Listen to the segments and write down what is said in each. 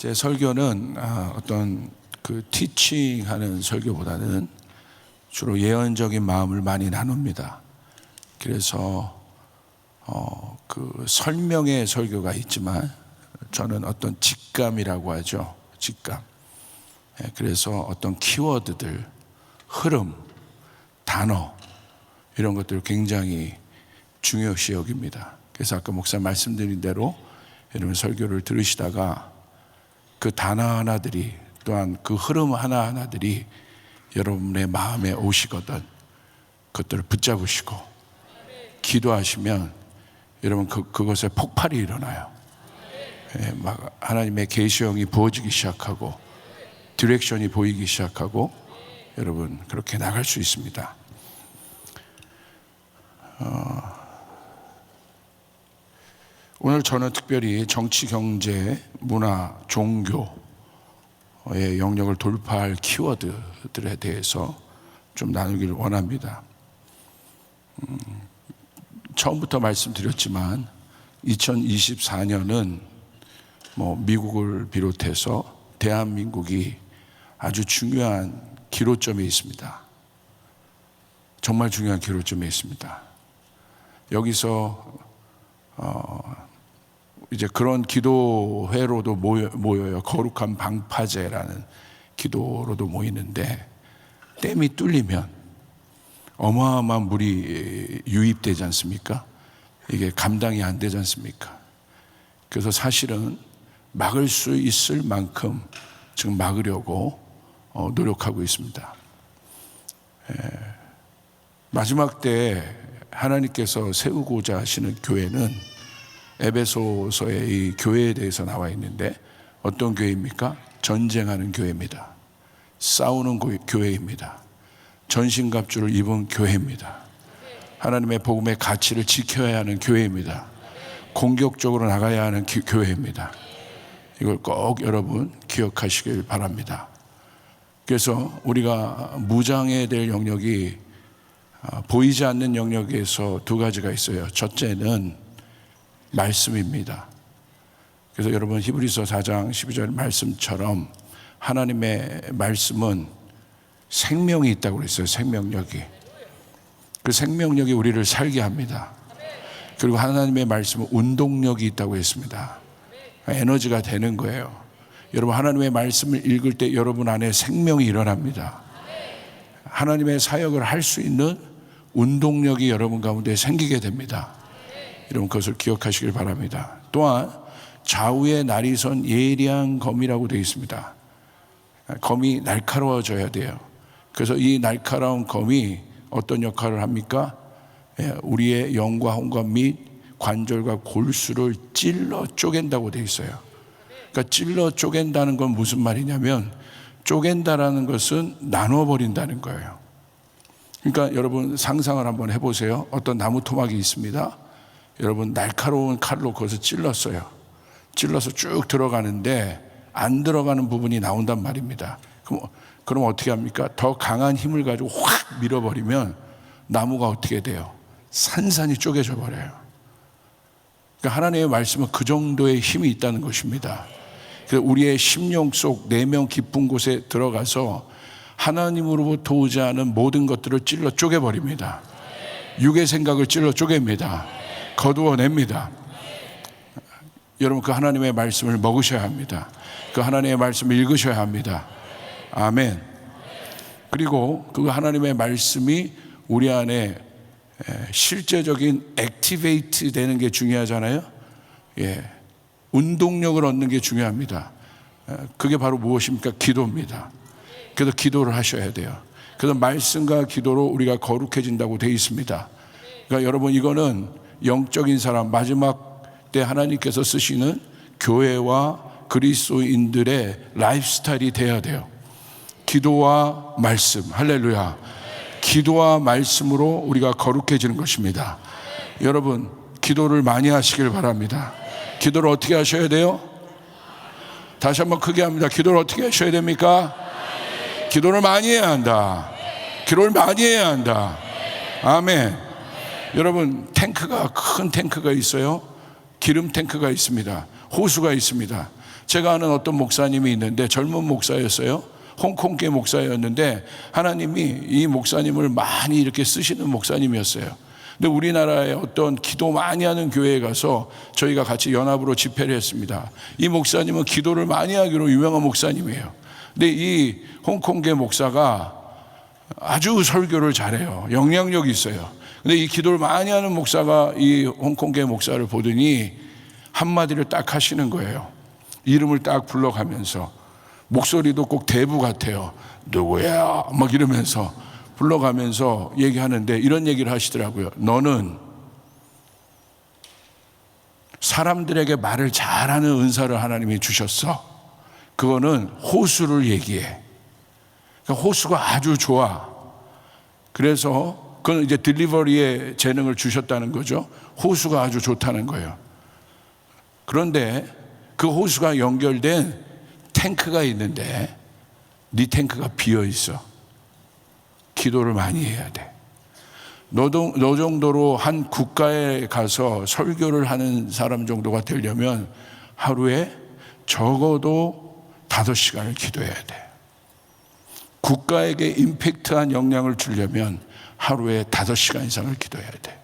제 설교는 어떤 그 티칭하는 설교보다는 주로 예언적인 마음을 많이 나눕니다. 그래서 그 설명의 설교가 있지만 저는 어떤 직감이라고 하죠. 직감. 그래서 어떤 키워드들, 흐름, 단어 이런 것들을 굉장히 중요시 여깁니다. 그래서 아까 목사 말씀드린 대로 여러분 설교를 들으시다가 그 단어 하나들이 또한 그 흐름 하나하나들이 여러분의 마음에 오시거든 그것들을 붙잡으시고 기도하시면 여러분 그것에 폭발이 일어나요. 막 하나님의 계시형이 부어지기 시작하고 디렉션이 보이기 시작하고 여러분 그렇게 나갈 수 있습니다. 오늘 저는 특별히 정치, 경제, 문화, 종교의 영역을 돌파할 키워드들에 대해서 좀 나누기를 원합니다. 처음부터 말씀드렸지만 2024년은 미국을 비롯해서 대한민국이 아주 중요한 기로점에 있습니다. 정말 중요한 기로점에 있습니다. 여기서 이제 그런 기도회로도 모여요. 거룩한 방파제라는 기도로도 모이는데 댐이 뚫리면 어마어마한 물이 유입되지 않습니까? 이게 감당이 안 되지 않습니까? 그래서 사실은 막을 수 있을 만큼 지금 막으려고 노력하고 있습니다. 마지막 때 하나님께서 세우고자 하시는 교회는 에베소서의 이 교회에 대해서 나와 있는데 어떤 교회입니까? 전쟁하는 교회입니다. 싸우는 교회입니다. 전신갑주를 입은 교회입니다. 하나님의 복음의 가치를 지켜야 하는 교회입니다. 공격적으로 나가야 하는 교회입니다. 이걸 꼭 여러분 기억하시길 바랍니다. 그래서 우리가 무장해야 될 영역이 보이지 않는 영역에서 두 가지가 있어요. 첫째는 말씀입니다. 그래서 여러분 히브리서 4장 12절 말씀처럼 하나님의 말씀은 생명이 있다고 그랬어요. 생명력이. 그 생명력이 우리를 살게 합니다. 그리고 하나님의 말씀은 운동력이 있다고 했습니다. 에너지가 되는 거예요. 여러분 하나님의 말씀을 읽을 때 여러분 안에 생명이 일어납니다. 하나님의 사역을 할 수 있는 운동력이 여러분 가운데 생기게 됩니다. 여러분 그것을 기억하시길 바랍니다. 또한 좌우에 날이 선 예리한 검이라고 되어 있습니다. 검이 날카로워져야 돼요. 그래서 이 날카로운 검이 어떤 역할을 합니까? 우리의 영과 혼과 및 관절과 골수를 찔러 쪼갠다고 되어 있어요. 그러니까 찔러 쪼갠다는 건 무슨 말이냐면 쪼갠다라는 것은 나눠버린다는 거예요. 그러니까 여러분 상상을 한번 해보세요. 어떤 나무 토막이 있습니다. 여러분 날카로운 칼로 그것을 찔렀어요. 찔러서 쭉 들어가는데 안 들어가는 부분이 나온단 말입니다. 그럼 어떻게 합니까? 더 강한 힘을 가지고 확 밀어버리면 나무가 어떻게 돼요? 산산이 쪼개져 버려요. 그러니까 하나님의 말씀은 그 정도의 힘이 있다는 것입니다. 그래서 우리의 심령 속 내면 깊은 곳에 들어가서 하나님으로부터 오지 않은 모든 것들을 찔러 쪼개버립니다. 육의 생각을 찔러 쪼갭니다. 거두어냅니다. 여러분 그 하나님의 말씀을 먹으셔야 합니다. 그 하나님의 말씀을 읽으셔야 합니다. 아멘. 그리고 그 하나님의 말씀이 우리 안에 실제적인 액티베이트 되는 게 중요하잖아요. 운동력을 얻는 게 중요합니다. 그게 바로 무엇입니까? 기도입니다. 그래서 기도를 하셔야 돼요. 그래서 말씀과 기도로 우리가 거룩해진다고 되어 있습니다. 그러니까 여러분 이거는 영적인 사람 마지막 때 하나님께서 쓰시는 교회와 그리스도인들의 라이프스타일이 돼야 돼요. 기도와 말씀. 할렐루야. 기도와 말씀으로 우리가 거룩해지는 것입니다. 여러분 기도를 많이 하시길 바랍니다. 기도를 어떻게 하셔야 돼요? 다시 한번 크게 합니다. 기도를 어떻게 하셔야 됩니까? 기도를 많이 해야 한다. 기도를 많이 해야 한다. 아멘. 여러분 탱크가 큰 탱크가 있어요. 기름 탱크가 있습니다. 호수가 있습니다. 제가 아는 어떤 목사님이 있는데 젊은 목사였어요. 홍콩계 목사였는데 하나님이 이 목사님을 많이 이렇게 쓰시는 목사님이었어요. 근데 우리나라에 어떤 기도 많이 하는 교회에 가서 저희가 같이 연합으로 집회를 했습니다. 이 목사님은 기도를 많이 하기로 유명한 목사님이에요. 근데 이 홍콩계 목사가 아주 설교를 잘해요. 영향력이 있어요. 근데 이 기도를 많이 하는 목사가 이 홍콩계 목사를 보더니 한마디를 딱 하시는 거예요. 이름을 딱 불러가면서, 목소리도 꼭 대부 같아요. 누구야? 막 이러면서 불러가면서 얘기하는데 이런 얘기를 하시더라고요. 너는 사람들에게 말을 잘하는 은사를 하나님이 주셨어. 그거는 호수를 얘기해. 그러니까 호수가 아주 좋아. 그래서 그건 이제 딜리버리의 재능을 주셨다는 거죠. 호수가 아주 좋다는 거예요. 그런데 그 호수가 연결된 탱크가 있는데 네 탱크가 비어 있어. 기도를 많이 해야 돼. 너 정도로 한 국가에 가서 설교를 하는 사람 정도가 되려면 하루에 적어도 5시간을 기도해야 돼. 국가에게 임팩트한 영향을 주려면 하루에 5시간 이상을 기도해야 돼.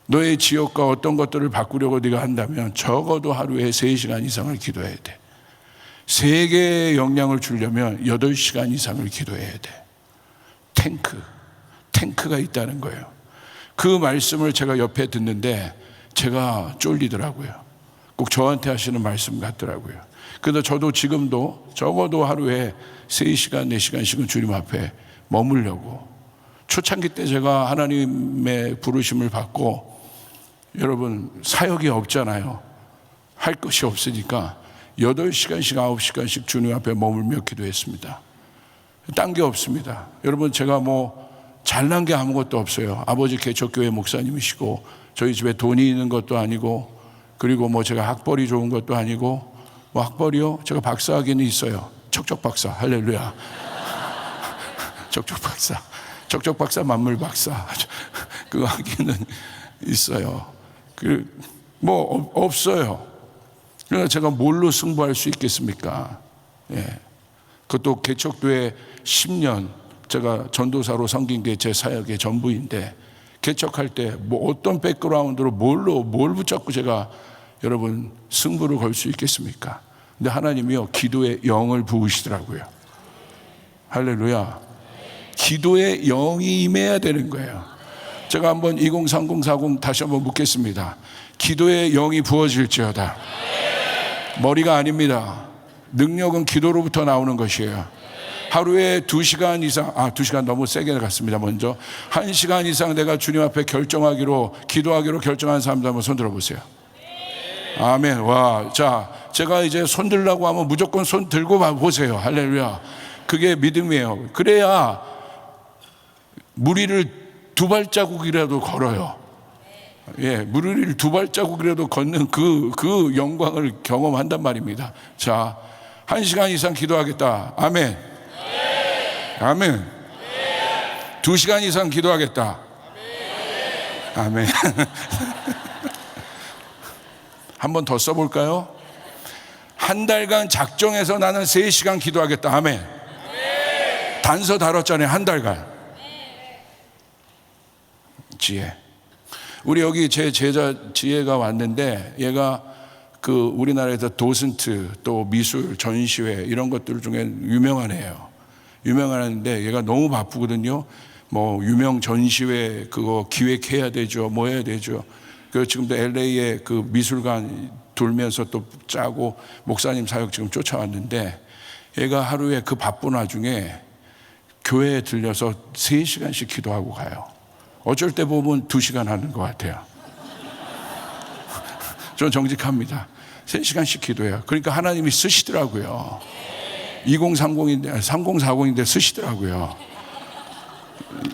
너의 지역과 어떤 것들을 바꾸려고 네가 한다면 적어도 하루에 3시간 이상을 기도해야 돼. 세계에 영향을 주려면 8시간 이상을 기도해야 돼. 탱크가 있다는 거예요. 그 말씀을 제가 옆에 듣는데 제가 쫄리더라고요. 꼭 저한테 하시는 말씀 같더라고요. 그래서 저도 지금도 적어도 하루에 3시간, 4시간씩은 주님 앞에 머물려고. 초창기 때 제가 하나님의 부르심을 받고, 여러분 사역이 없잖아요. 할 것이 없으니까 8시간씩 9시간씩 주님 앞에 머물며 기도했습니다. 딴 게 없습니다. 여러분 제가 뭐 잘난 게 아무것도 없어요. 아버지 개척교회 목사님이시고 저희 집에 돈이 있는 것도 아니고, 그리고 뭐 제가 학벌이 좋은 것도 아니고. 뭐 학벌이요? 제가 박사학위는 있어요. 척척 박사. 할렐루야. 척척 박사 만물 박사. 그 학위는 있어요. 뭐 없어요. 그러나 제가 뭘로 승부할 수 있겠습니까? 예. 그것도 개척교회 10년 제가 전도사로 섬긴 게 제 사역의 전부인데, 개척할 때 뭐 어떤 백그라운드로 뭘 붙잡고 제가 여러분 승부를 걸 수 있겠습니까? 근데 하나님이요 기도의 영을 부으시더라고요. 할렐루야. 기도의 영이 임해야 되는 거예요. 제가 한번 203040 다시 한번 묻겠습니다. 기도의 영이 부어질지어다. 머리가 아닙니다. 능력은 기도로부터 나오는 것이에요. 하루에 2시간 이상, 2시간 너무 세게 갔습니다. 먼저 1시간 이상 내가 주님 앞에 기도하기로 결정한 사람들 한번 손 들어보세요. 아멘. 와, 자, 제가 이제 손 들라고 하면 무조건 손 들고 보세요. 할렐루야. 그게 믿음이에요. 그래야 무리를 2발자국이라도 걸어요. 예, 무리를 2발자국이라도 걷는 그 영광을 경험한단 말입니다. 자, 1시간 이상 기도하겠다. 아멘. 아멘. 2시간 이상 기도하겠다. 아멘. 한 번 더 써볼까요? 한 달간 작정해서 나는 3시간 기도하겠다. 아멘. 단서 다뤘잖아요. 한 달간. 지혜. 우리 여기 제 제자 지혜가 왔는데, 얘가 그 우리나라에서 도슨트 또 미술 전시회 이런 것들 중에 유명한 애예요. 유명한 애인데 얘가 너무 바쁘거든요. 뭐 유명 전시회 그거 기획해야 되죠. 뭐 해야 되죠. 그 지금도 LA에 그 미술관 돌면서 또 짜고 목사님 사역 지금 쫓아왔는데, 얘가 하루에 그 바쁜 와중에 교회에 들려서 3시간씩 기도하고 가요. 어쩔 때 보면 2시간 하는 것 같아요. 저 정직합니다. 3시간씩 기도해요. 그러니까 하나님이 쓰시더라고요. 2030인데 3040인데 쓰시더라고요.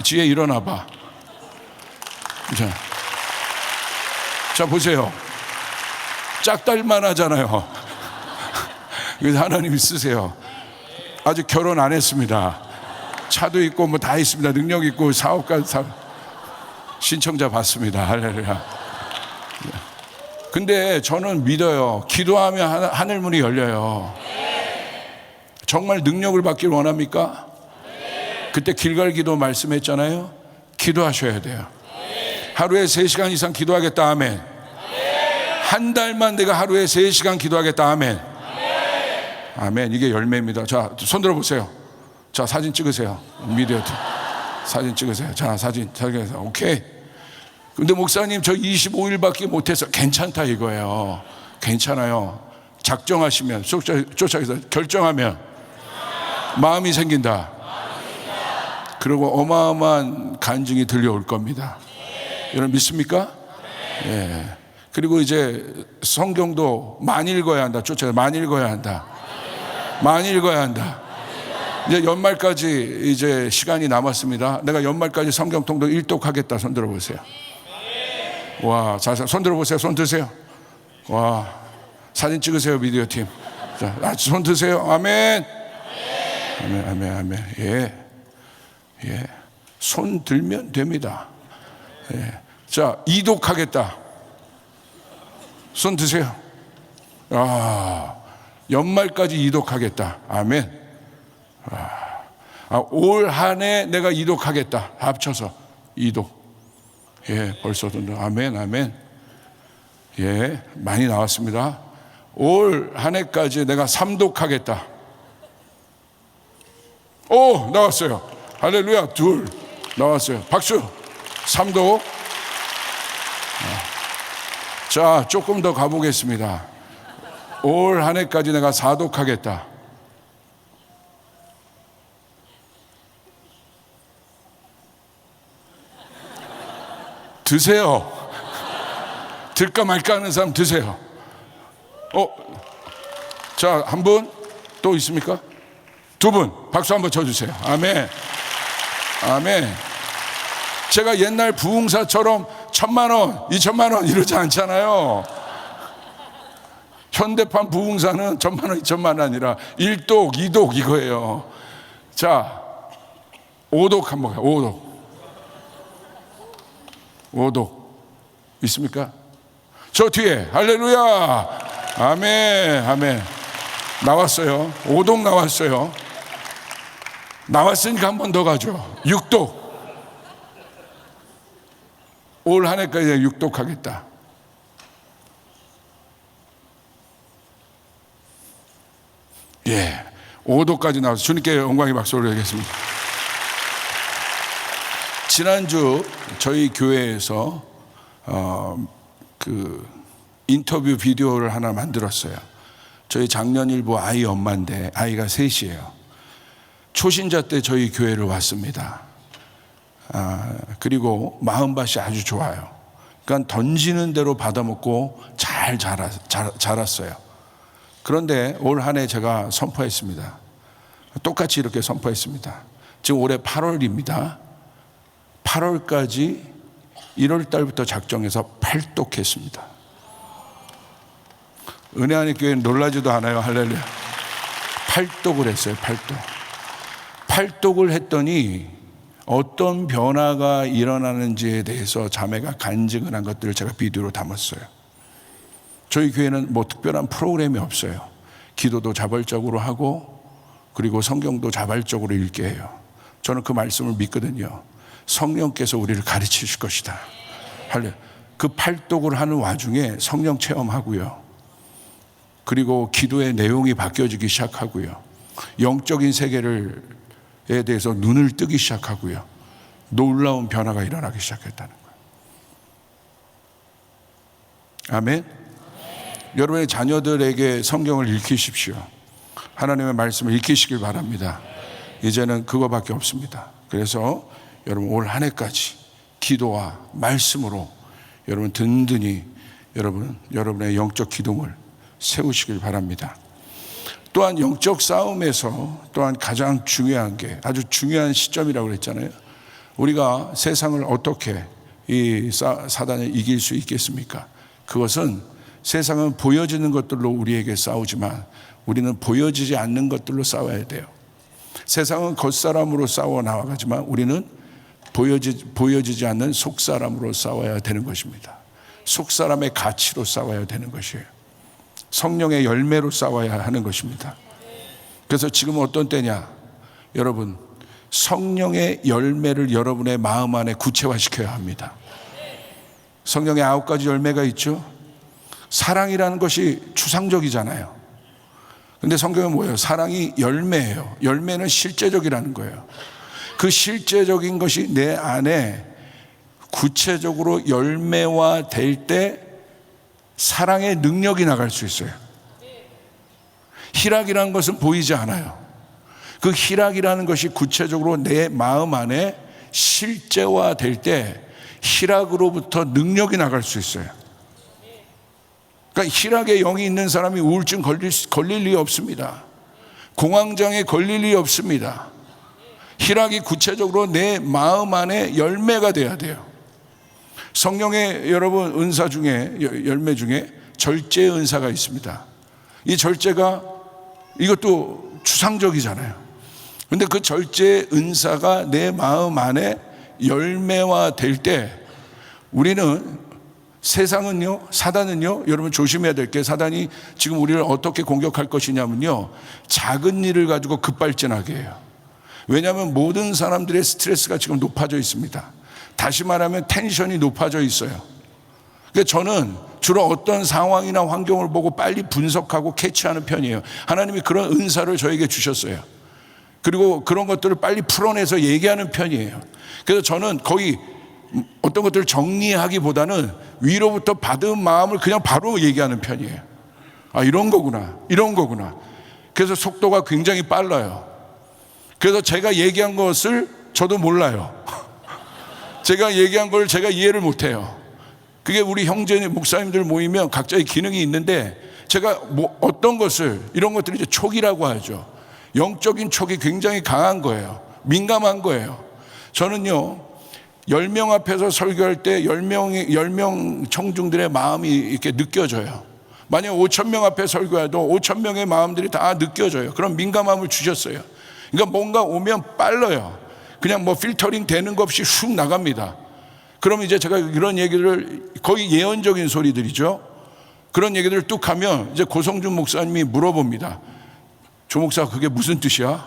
지혜 일어나 봐. 자 보세요. 짝달만 하잖아요. 그래서 하나님이 쓰세요. 아직 결혼 안 했습니다. 차도 있고 뭐 다 있습니다. 능력 있고 사업가 신청자 받습니다. 할렐루야. 근데 저는 믿어요. 기도하면 하늘 문이 열려요. 정말 능력을 받길 원합니까? 그때 길갈 기도 말씀했잖아요. 기도하셔야 돼요. 하루에 3시간 이상 기도하겠다. 아멘. 한 달만 내가 하루에 3시간 기도하겠다. 아멘. 아멘. 이게 열매입니다. 자, 손 들어보세요. 자, 사진 찍으세요. 미디어 팀 사진 찍으세요. 자, 사진 찍으세요. 오케이. 근데 목사님 저 25일밖에 못해서 괜찮다 이거예요. 괜찮아요. 작정하시면 쫓아서 결정하면 마음이 생긴다. 그리고 어마어마한 간증이 들려올 겁니다. 여러분 믿습니까? 예. 그리고 이제 성경도 많이 읽어야 한다. 쫓아서 많이 읽어야 한다. 많이 읽어야 한다. 이제 연말까지 이제 시간이 남았습니다. 내가 연말까지 성경통독 1독하겠다. 손 들어보세요. 와, 자, 손 들어보세요. 손 드세요. 와, 사진 찍으세요. 미디어 팀. 자, 손 드세요. 아멘. 아멘, 아멘, 아멘. 예, 예. 손 들면 됩니다. 예. 자, 이독하겠다. 손 드세요. 아, 연말까지 이독하겠다. 아멘. 올 한 해 내가 이독하겠다. 합쳐서 이독. 예, 벌써도 아멘, 아멘. 예, 많이 나왔습니다. 올 한 해까지 내가 3독하겠다. 오, 나왔어요. 할렐루야. 2 나왔어요. 박수. 3독. 자, 조금 더 가보겠습니다. 올 한 해까지 내가 4독하겠다. 드세요. 들까 말까 하는 사람 드세요. 자, 한 분 또 있습니까? 2분 박수 한번 쳐주세요. 아멘. 아멘. 제가 옛날 부흥사처럼 1,000,000원, 2,000,000원 이러지 않잖아요. 현대판 부흥사는 1,000,000원, 2,000,000원 아니라 1독, 2독 이거예요. 자, 5독 한번 가요. 5독 있습니까? 저 뒤에 할렐루야. 아멘, 아멘. 나왔어요. 5독 나왔어요. 나왔으니까 한 번 더 가죠. 6독. 올 한 해까지 6독 하겠다. 예, 5독까지 나와서 주님께 영광의 박수를 드리겠습니다. 지난주 저희 교회에서 그 인터뷰 비디오를 하나 만들었어요. 저희 작년일부 아이 엄마인데 아이가 3이에요. 초신자 때 저희 교회를 왔습니다. 그리고 마음밭이 아주 좋아요. 그러니까 던지는 대로 받아먹고 잘 자랐어요. 그런데 올 한 해 제가 선포했습니다. 똑같이 이렇게 선포했습니다. 지금 올해 8월입니다. 8월까지 1월 달부터 작정해서 8독했습니다. 은혜 안의 교회는 놀라지도 않아요. 할렐루야. 8독을 했어요. 8독. 8독을 했더니 어떤 변화가 일어나는지에 대해서 자매가 간증을 한 것들을 제가 비디오로 담았어요. 저희 교회는 뭐 특별한 프로그램이 없어요. 기도도 자발적으로 하고 그리고 성경도 자발적으로 읽게 해요. 저는 그 말씀을 믿거든요. 성령께서 우리를 가르치실 것이다. 그 8독을 하는 와중에 성령 체험하고요. 그리고 기도의 내용이 바뀌어지기 시작하고요. 영적인 세계에 대해서 눈을 뜨기 시작하고요. 놀라운 변화가 일어나기 시작했다는 거예요. 아멘. 여러분의 자녀들에게 성경을 읽히십시오. 하나님의 말씀을 읽히시길 바랍니다. 이제는 그거밖에 없습니다. 그래서 여러분 올 한 해까지 기도와 말씀으로 여러분 든든히 여러분의 영적 기둥을 세우시길 바랍니다. 또한 영적 싸움에서 또한 가장 중요한 게 아주 중요한 시점이라고 그랬잖아요. 우리가 세상을 어떻게 이 사단을 이길 수 있겠습니까? 그것은 세상은 보여지는 것들로 우리에게 싸우지만 우리는 보여지지 않는 것들로 싸워야 돼요. 세상은 겉사람으로 싸워 나가지만 우리는 보여지지 않는 속사람으로 싸워야 되는 것입니다. 속사람의 가치로 싸워야 되는 것이에요. 성령의 열매로 싸워야 하는 것입니다. 그래서 지금 어떤 때냐? 여러분, 성령의 열매를 여러분의 마음 안에 구체화시켜야 합니다. 성령의 9가지 열매가 있죠. 사랑이라는 것이 추상적이잖아요. 근데 성경은 뭐예요? 사랑이 열매예요. 열매는 실제적이라는 거예요. 그 실제적인 것이 내 안에 구체적으로 열매화 될 때 사랑의 능력이 나갈 수 있어요. 희락이라는 것은 보이지 않아요. 그 희락이라는 것이 구체적으로 내 마음 안에 실제화 될 때 희락으로부터 능력이 나갈 수 있어요. 그러니까 희락의 영이 있는 사람이 우울증 걸릴 리 없습니다. 공황장애 걸릴 리 없습니다. 희락이 구체적으로 내 마음 안에 열매가 돼야 돼요. 성령의 여러분 은사 중에, 열매 중에 절제 은사가 있습니다. 이 절제가 이것도 추상적이잖아요. 근데 그 절제 은사가 내 마음 안에 열매화 될 때 우리는, 세상은요, 사단은요, 여러분 조심해야 될 게, 사단이 지금 우리를 어떻게 공격할 것이냐면요, 작은 일을 가지고 급발진하게 해요. 왜냐하면 모든 사람들의 스트레스가 지금 높아져 있습니다. 다시 말하면 텐션이 높아져 있어요. 그러니까 저는 주로 어떤 상황이나 환경을 보고 빨리 분석하고 캐치하는 편이에요. 하나님이 그런 은사를 저에게 주셨어요. 그리고 그런 것들을 빨리 풀어내서 얘기하는 편이에요. 그래서 저는 거의 어떤 것들을 정리하기보다는 위로부터 받은 마음을 그냥 바로 얘기하는 편이에요. 아, 이런 거구나, 이런 거구나. 그래서 속도가 굉장히 빨라요. 그래서 제가 얘기한 것을 저도 몰라요. 제가 얘기한 걸 제가 이해를 못해요. 그게 우리 형제 목사님들 모이면 각자의 기능이 있는데, 제가 어떤 것을, 이런 것들이 이제 촉이라고 하죠. 영적인 촉이 굉장히 강한 거예요. 민감한 거예요. 저는요, 10명 앞에서 설교할 때 10명 청중들의 마음이 이렇게 느껴져요. 만약 5,000명 앞에 설교해도 5,000명의 마음들이 다 느껴져요. 그런 민감함을 주셨어요. 그러니까 뭔가 오면 빨라요. 그냥 뭐 필터링 되는 것 없이 쑥 나갑니다. 그럼 이제 제가 이런 얘기를, 거의 예언적인 소리들이죠. 그런 얘기들을 뚝 하면 이제 고성준 목사님이 물어봅니다. 조 목사, 그게 무슨 뜻이야?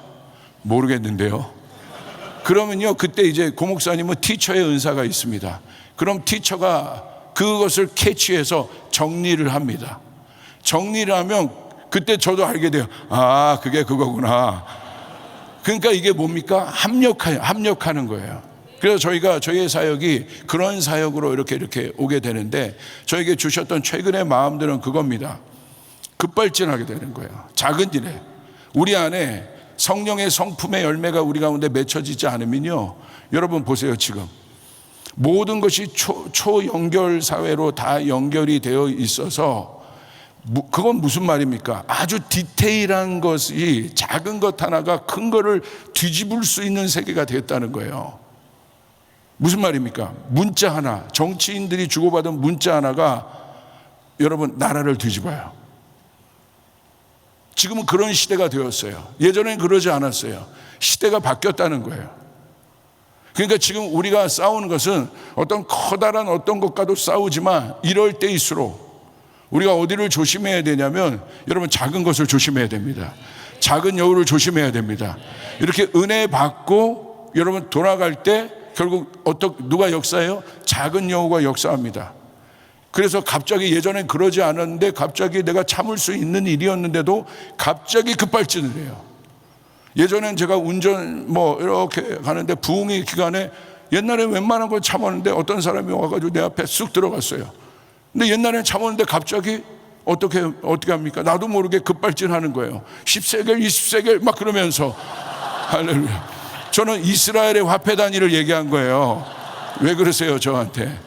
모르겠는데요. 그러면요, 그때 이제 고 목사님은 티처의 은사가 있습니다. 그럼 티처가 그것을 캐치해서 정리를 합니다. 정리를 하면 그때 저도 알게 돼요. 아, 그게 그거구나. 그러니까 이게 뭡니까? 합력하는 거예요. 그래서 저희의 사역이 그런 사역으로 이렇게 오게 되는데, 저에게 주셨던 최근의 마음들은 그겁니다. 급발진하게 되는 거예요. 작은 일에. 우리 안에 성령의 성품의 열매가 우리 가운데 맺혀지지 않으면요, 여러분 보세요. 지금 모든 것이 초연결 사회로 다 연결이 되어 있어서, 그건 무슨 말입니까? 아주 디테일한 것이, 작은 것 하나가 큰 거를 뒤집을 수 있는 세계가 됐다는 거예요. 무슨 말입니까? 문자 하나, 정치인들이 주고받은 문자 하나가 여러분 나라를 뒤집어요. 지금은 그런 시대가 되었어요. 예전엔 그러지 않았어요. 시대가 바뀌었다는 거예요. 그러니까 지금 우리가 싸우는 것은 어떤 커다란 어떤 것과도 싸우지만, 이럴 때일수록 우리가 어디를 조심해야 되냐면, 여러분 작은 것을 조심해야 됩니다. 작은 여우를 조심해야 됩니다. 이렇게 은혜 받고 여러분 돌아갈 때 결국 누가 역사해요? 작은 여우가 역사합니다. 그래서 갑자기, 예전엔 그러지 않았는데 갑자기 내가 참을 수 있는 일이었는데도 갑자기 급발진을 해요. 예전엔 제가 운전 이렇게 가는데 부흥의 기간에 옛날에 웬만한 걸 참았는데 어떤 사람이 와가지고 내 앞에 쑥 들어갔어요. 근데 옛날엔 참았는데 갑자기 어떻게 합니까? 나도 모르게 급발진하는 거예요. 10세겔, 20세겔 막 그러면서. 할렐루야. 저는 이스라엘의 화폐 단위를 얘기한 거예요. 왜 그러세요 저한테?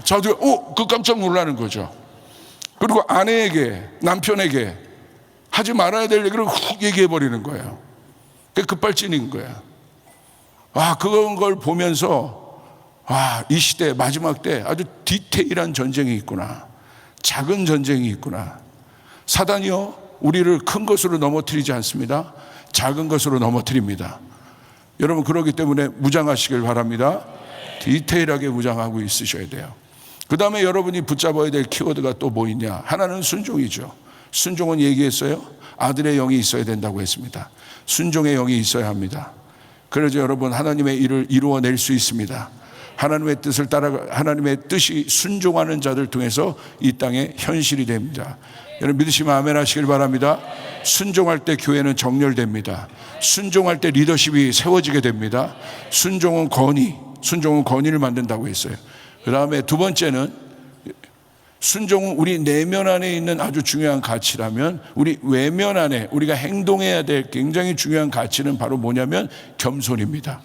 저도 그 깜짝 놀라는 거죠. 그리고 아내에게, 남편에게 하지 말아야 될 얘기를 훅 얘기해 버리는 거예요. 그게 급발진인 거야. 그런 걸 보면서 이 시대 마지막 때 아주 디테일한 전쟁이 있구나. 작은 전쟁이 있구나. 사단이요, 우리를 큰 것으로 넘어뜨리지 않습니다. 작은 것으로 넘어뜨립니다. 여러분, 그렇기 때문에 무장하시길 바랍니다. 디테일하게 무장하고 있으셔야 돼요. 그 다음에 여러분이 붙잡아야 될 키워드가 또 뭐 있냐? 하나는 순종이죠. 순종은 얘기했어요. 아들의 영이 있어야 된다고 했습니다. 순종의 영이 있어야 합니다. 그래서 여러분 하나님의 일을 이루어낼 수 있습니다. 하나님의 뜻을 따라 하나님의 뜻이 순종하는 자들 통해서 이 땅에 현실이 됩니다. 여러분 믿으시면 아멘 하시길 바랍니다. 순종할 때 교회는 정렬됩니다. 순종할 때 리더십이 세워지게 됩니다. 순종은 권위를 만든다고 했어요. 그 다음에 두 번째는 순종은 우리 내면 안에 있는 아주 중요한 가치라면 우리 외면 안에 우리가 행동해야 될 굉장히 중요한 가치는 바로 뭐냐면 겸손입니다.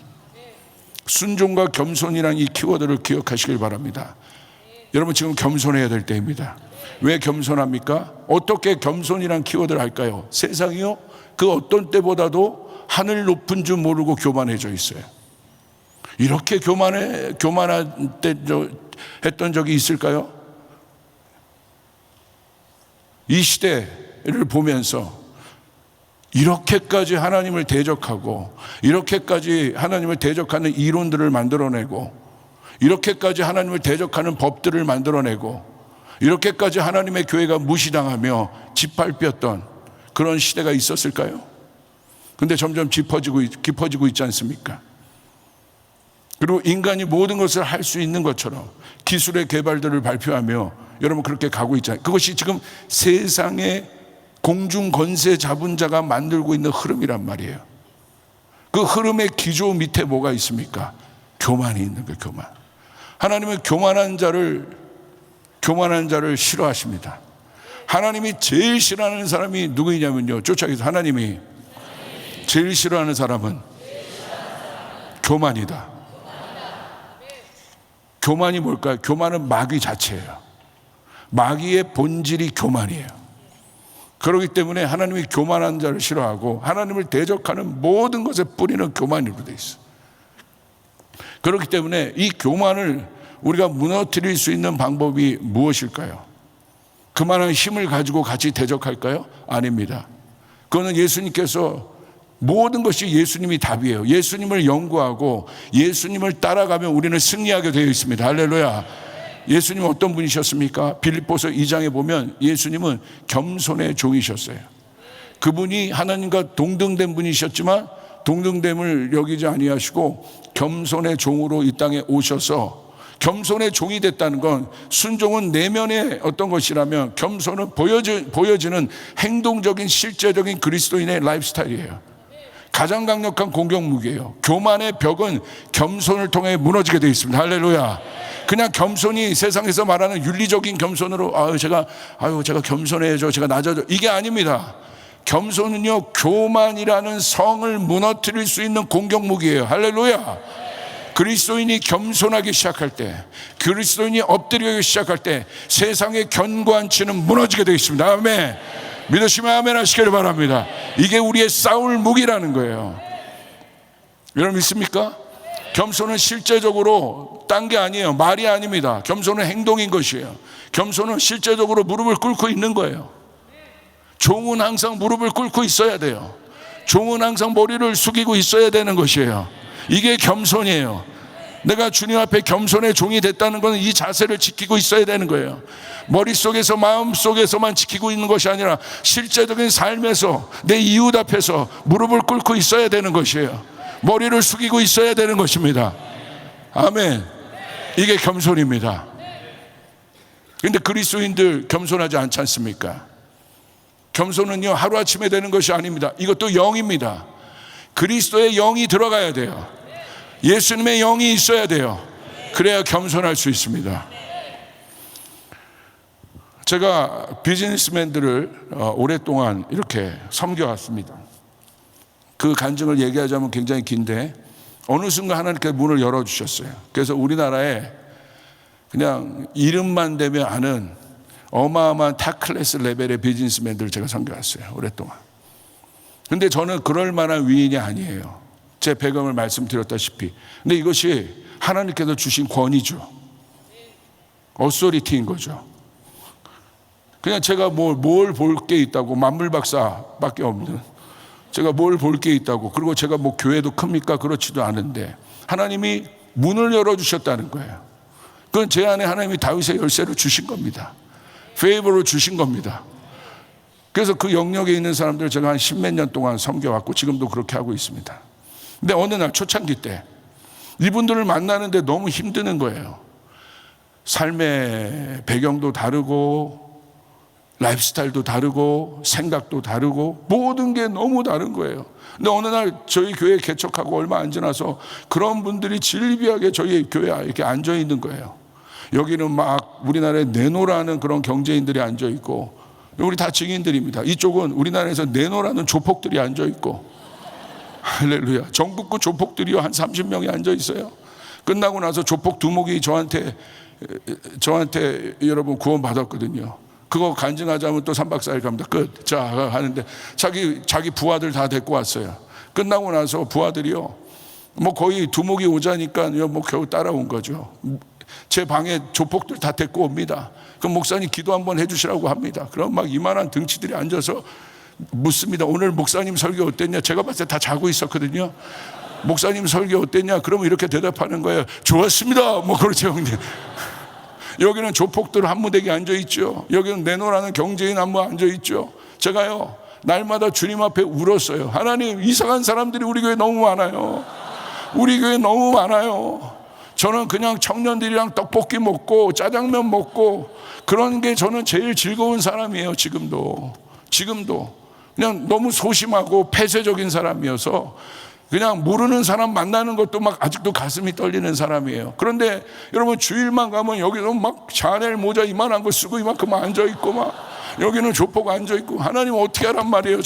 순종과 겸손이라는 이 키워드를 기억하시길 바랍니다. 여러분 지금 겸손해야 될 때입니다. 왜 겸손합니까? 어떻게 겸손이란 키워드를 할까요? 세상이요? 그 어떤 때보다도 하늘 높은 줄 모르고 교만해져 있어요. 이렇게 교만한 때 했던 적이 있을까요? 이 시대를 보면서 이렇게까지 하나님을 대적하고 이렇게까지 하나님을 대적하는 이론들을 만들어내고 이렇게까지 하나님을 대적하는 법들을 만들어내고 이렇게까지 하나님의 교회가 무시당하며 짓밟혔던 그런 시대가 있었을까요? 근데 점점 깊어지고 있지 않습니까? 그리고 인간이 모든 것을 할 수 있는 것처럼 기술의 개발들을 발표하며 여러분 그렇게 가고 있잖아요. 그것이 지금 세상의 공중 권세 잡은 자가 만들고 있는 흐름이란 말이에요. 그 흐름의 기조 밑에 뭐가 있습니까? 교만이 있는 거예요. 교만. 하나님은 교만한 자를 싫어하십니다. 하나님이 제일 싫어하는 사람이 누구이냐면요, 쫓아가서 하나님이 제일 싫어하는 사람은 교만이다. 교만이 뭘까요? 교만은 마귀 자체예요. 마귀의 본질이 교만이에요. 그렇기 때문에 하나님이 교만한 자를 싫어하고 하나님을 대적하는 모든 것의 뿌리는 교만으로 되어 있어요. 그렇기 때문에 이 교만을 우리가 무너뜨릴 수 있는 방법이 무엇일까요? 그만한 힘을 가지고 같이 대적할까요? 아닙니다. 그거는 예수님께서 모든 것이 예수님이 답이에요. 예수님을 연구하고 예수님을 따라가면 우리는 승리하게 되어 있습니다. 할렐루야. 예수님은 어떤 분이셨습니까? 빌립보서 2장에 보면 예수님은 겸손의 종이셨어요. 그분이 하나님과 동등된 분이셨지만 동등됨을 여기지 아니하시고 겸손의 종으로 이 땅에 오셔서 겸손의 종이 됐다는 건 순종은 내면의 어떤 것이라면 겸손은 보여지는 행동적인 실제적인 그리스도인의 라이프 스타일이에요. 가장 강력한 공격 무기예요. 교만의 벽은 겸손을 통해 무너지게 되어 있습니다. 할렐루야. 그냥 겸손이 세상에서 말하는 윤리적인 겸손으로 제가 겸손해야죠, 제가 낮아져, 이게 아닙니다. 겸손은요 교만이라는 성을 무너뜨릴 수 있는 공격 무기예요. 할렐루야. 그리스도인이 겸손하기 시작할 때, 그리스도인이 엎드리기 시작할 때 세상의 견고한 치는 무너지게 되어 있습니다. 아멘. 믿으시면 아멘 하시기를 바랍니다. 이게 우리의 싸울 무기라는 거예요. 여러분 믿습니까? 겸손은 실제적으로 딴 게 아니에요. 말이 아닙니다. 겸손은 행동인 것이에요. 겸손은 실제적으로 무릎을 꿇고 있는 거예요. 종은 항상 무릎을 꿇고 있어야 돼요. 종은 항상 머리를 숙이고 있어야 되는 것이에요. 이게 겸손이에요. 내가 주님 앞에 겸손의 종이 됐다는 것은 이 자세를 지키고 있어야 되는 거예요. 머릿속에서 마음속에서만 지키고 있는 것이 아니라 실제적인 삶에서 내 이웃 앞에서 무릎을 꿇고 있어야 되는 것이에요. 머리를 숙이고 있어야 되는 것입니다. 아멘. 이게 겸손입니다. 그런데 그리스도인들 겸손하지 않지 않습니까? 겸손은요 하루아침에 되는 것이 아닙니다. 이것도 영입니다. 그리스도의 영이 들어가야 돼요. 예수님의 영이 있어야 돼요. 그래야 겸손할 수 있습니다. 제가 비즈니스맨들을 오랫동안 이렇게 섬겨왔습니다. 그 간증을 얘기하자면 굉장히 긴데 어느 순간 하나님께서 문을 열어주셨어요. 그래서 우리나라에 그냥 이름만 대면 아는 어마어마한 탑클래스 레벨의 비즈니스맨들을 제가 섬겨왔어요. 오랫동안. 근데 저는 그럴 만한 위인이 아니에요. 제 배경을 말씀드렸다시피. 근데 이것이 하나님께서 주신 권위죠. 어소리티인 거죠. 그냥 제가 뭘 볼 게 있다고, 만물박사밖에 없는, 제가 뭘 볼 게 있다고, 그리고 제가 뭐 교회도 큽니까? 그렇지도 않은데 하나님이 문을 열어주셨다는 거예요. 그 그건 제 안에 하나님이 다윗의 열쇠로 주신 겁니다. 페이버로 주신 겁니다. 그래서 그 영역에 있는 사람들을 제가 한 10몇 년 동안 섬겨왔고 지금도 그렇게 하고 있습니다. 근데 어느 날 초창기 때 이분들을 만나는데 너무 힘드는 거예요. 삶의 배경도 다르고 라이프스타일도 다르고 생각도 다르고 모든 게 너무 다른 거예요. 근데 어느 날 저희 교회 개척하고 얼마 안 지나서 그런 분들이 질비하게 저희 교회에 이렇게 앉아 있는 거예요. 여기는 막 우리나라에 내노라는 그런 경제인들이 앉아 있고, 우리 다 증인들입니다. 이쪽은 우리나라에서 내노라는 조폭들이 앉아 있고, 할렐루야. 정부권 조폭들이요 한 30명이 앉아 있어요. 끝나고 나서 조폭 두목이 저한테 여러분 구원 받았거든요. 그거 간증하자면 또 3박 4일 갑니다. 끝. 자 하는데 자기 부하들 다 데리고 왔어요. 끝나고 나서 부하들이요 뭐 거의 두목이 오자니까 뭐 겨우 따라온 거죠. 제 방에 조폭들 다 데리고 옵니다. 그럼 목사님 기도 한번 해주시라고 합니다. 그럼 막 이만한 등치들이 앉아서 묻습니다. 오늘 목사님 설교 어땠냐? 제가 봤을 때 다 자고 있었거든요. 목사님 설교 어땠냐? 그러면 이렇게 대답하는 거예요. 좋았습니다. 뭐 그렇죠 형님. 여기는 조폭들 한 무대기 앉아 있죠. 여기는 내노라는 경제인 한 무 앉아 있죠. 제가요 날마다 주님 앞에 울었어요. 하나님, 이상한 사람들이 우리 교회 너무 많아요. 우리 교회 너무 많아요. 저는 그냥 청년들이랑 떡볶이 먹고 짜장면 먹고 그런 게 저는 제일 즐거운 사람이에요. 지금도 그냥 너무 소심하고 폐쇄적인 사람이어서 그냥 모르는 사람 만나는 것도 막 아직도 가슴이 떨리는 사람이에요. 그런데 여러분 주일만 가면 여기서 막 샤넬 모자 이만한 거 쓰고 이만큼 앉아있고 막 여기는 조폭 앉아있고, 하나님 어떻게 하란 말이에요.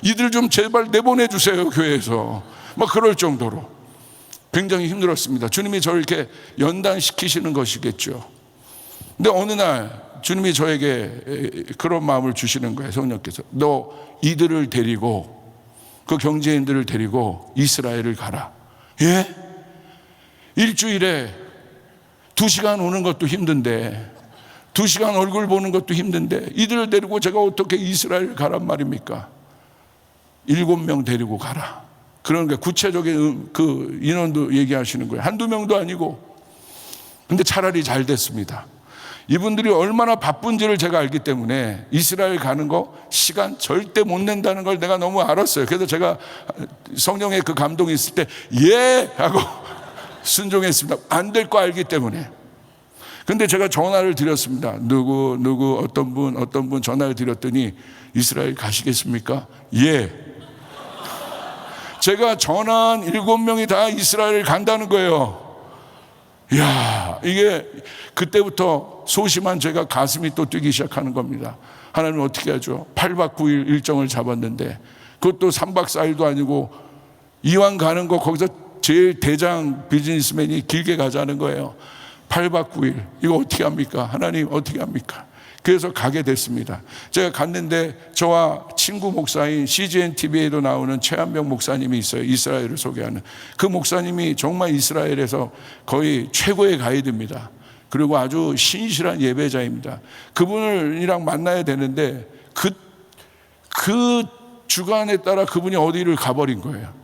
이들 좀 제발 내보내주세요 교회에서. 막 그럴 정도로 굉장히 힘들었습니다. 주님이 저를 이렇게 연단시키시는 것이겠죠. 근데 어느 날 주님이 저에게 그런 마음을 주시는 거예요. 성령께서 너 이들을 데리고, 그 경제인들을 데리고 이스라엘을 가라. 예? 일주일에 2시간 오는 것도 힘든데, 2시간 얼굴 보는 것도 힘든데 이들을 데리고 제가 어떻게 이스라엘 가란 말입니까? 7명 데리고 가라. 그러니까 구체적인 그 인원도 얘기하시는 거예요. 한두 명도 아니고. 근데 차라리 잘 됐습니다. 이분들이 얼마나 바쁜지를 제가 알기 때문에 이스라엘 가는 거 시간 절대 못 낸다는 걸 내가 너무 알았어요. 그래서 제가 성령의 그 감동이 있을 때 예! 하고 순종했습니다. 안 될 거 알기 때문에. 근데 제가 전화를 드렸습니다. 누구 어떤 분 전화를 드렸더니 이스라엘 가시겠습니까? 예. 제가 전화한 7명이 다 이스라엘 간다는 거예요. 이야, 이게 그때부터 소심한 제가 가슴이 또 뛰기 시작하는 겁니다. 하나님 어떻게 하죠? 8박 9일 일정을 잡았는데 그것도 3박 4일도 아니고 이왕 가는 거 거기서 제일 대장 비즈니스맨이 길게 가자는 거예요. 8박 9일 이거 어떻게 합니까? 하나님 어떻게 합니까? 그래서 가게 됐습니다. 제가 갔는데 저와 친구 목사인 CGN TV에도 나오는 최한병 목사님이 있어요. 이스라엘을 소개하는 그 목사님이 정말 이스라엘에서 거의 최고의 가이드입니다. 그리고 아주 신실한 예배자입니다. 그분이랑 만나야 되는데 그 주간에 따라 그분이 어디를 가버린 거예요.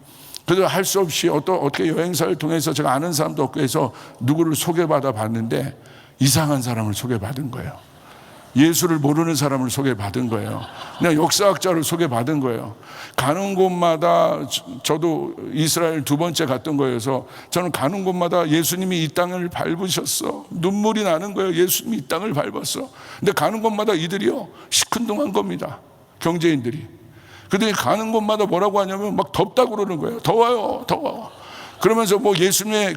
그래서 할 수 없이 어떻게 여행사를 통해서 제가 아는 사람도 없고 해서 누구를 소개받아 봤는데 이상한 사람을 소개받은 거예요. 예수를 모르는 사람을 소개받은 거예요. 그냥 역사학자를 소개받은 거예요. 가는 곳마다, 저도 이스라엘 2번째 갔던 거여서 저는 가는 곳마다 예수님이 이 땅을 밟으셨어. 눈물이 나는 거예요. 예수님이 이 땅을 밟았어. 근데 가는 곳마다 이들이요 시큰둥한 겁니다. 경제인들이. 근데 가는 곳마다 뭐라고 하냐면 막 덥다고 그러는 거예요. 더워요. 그러면서 뭐 예수님의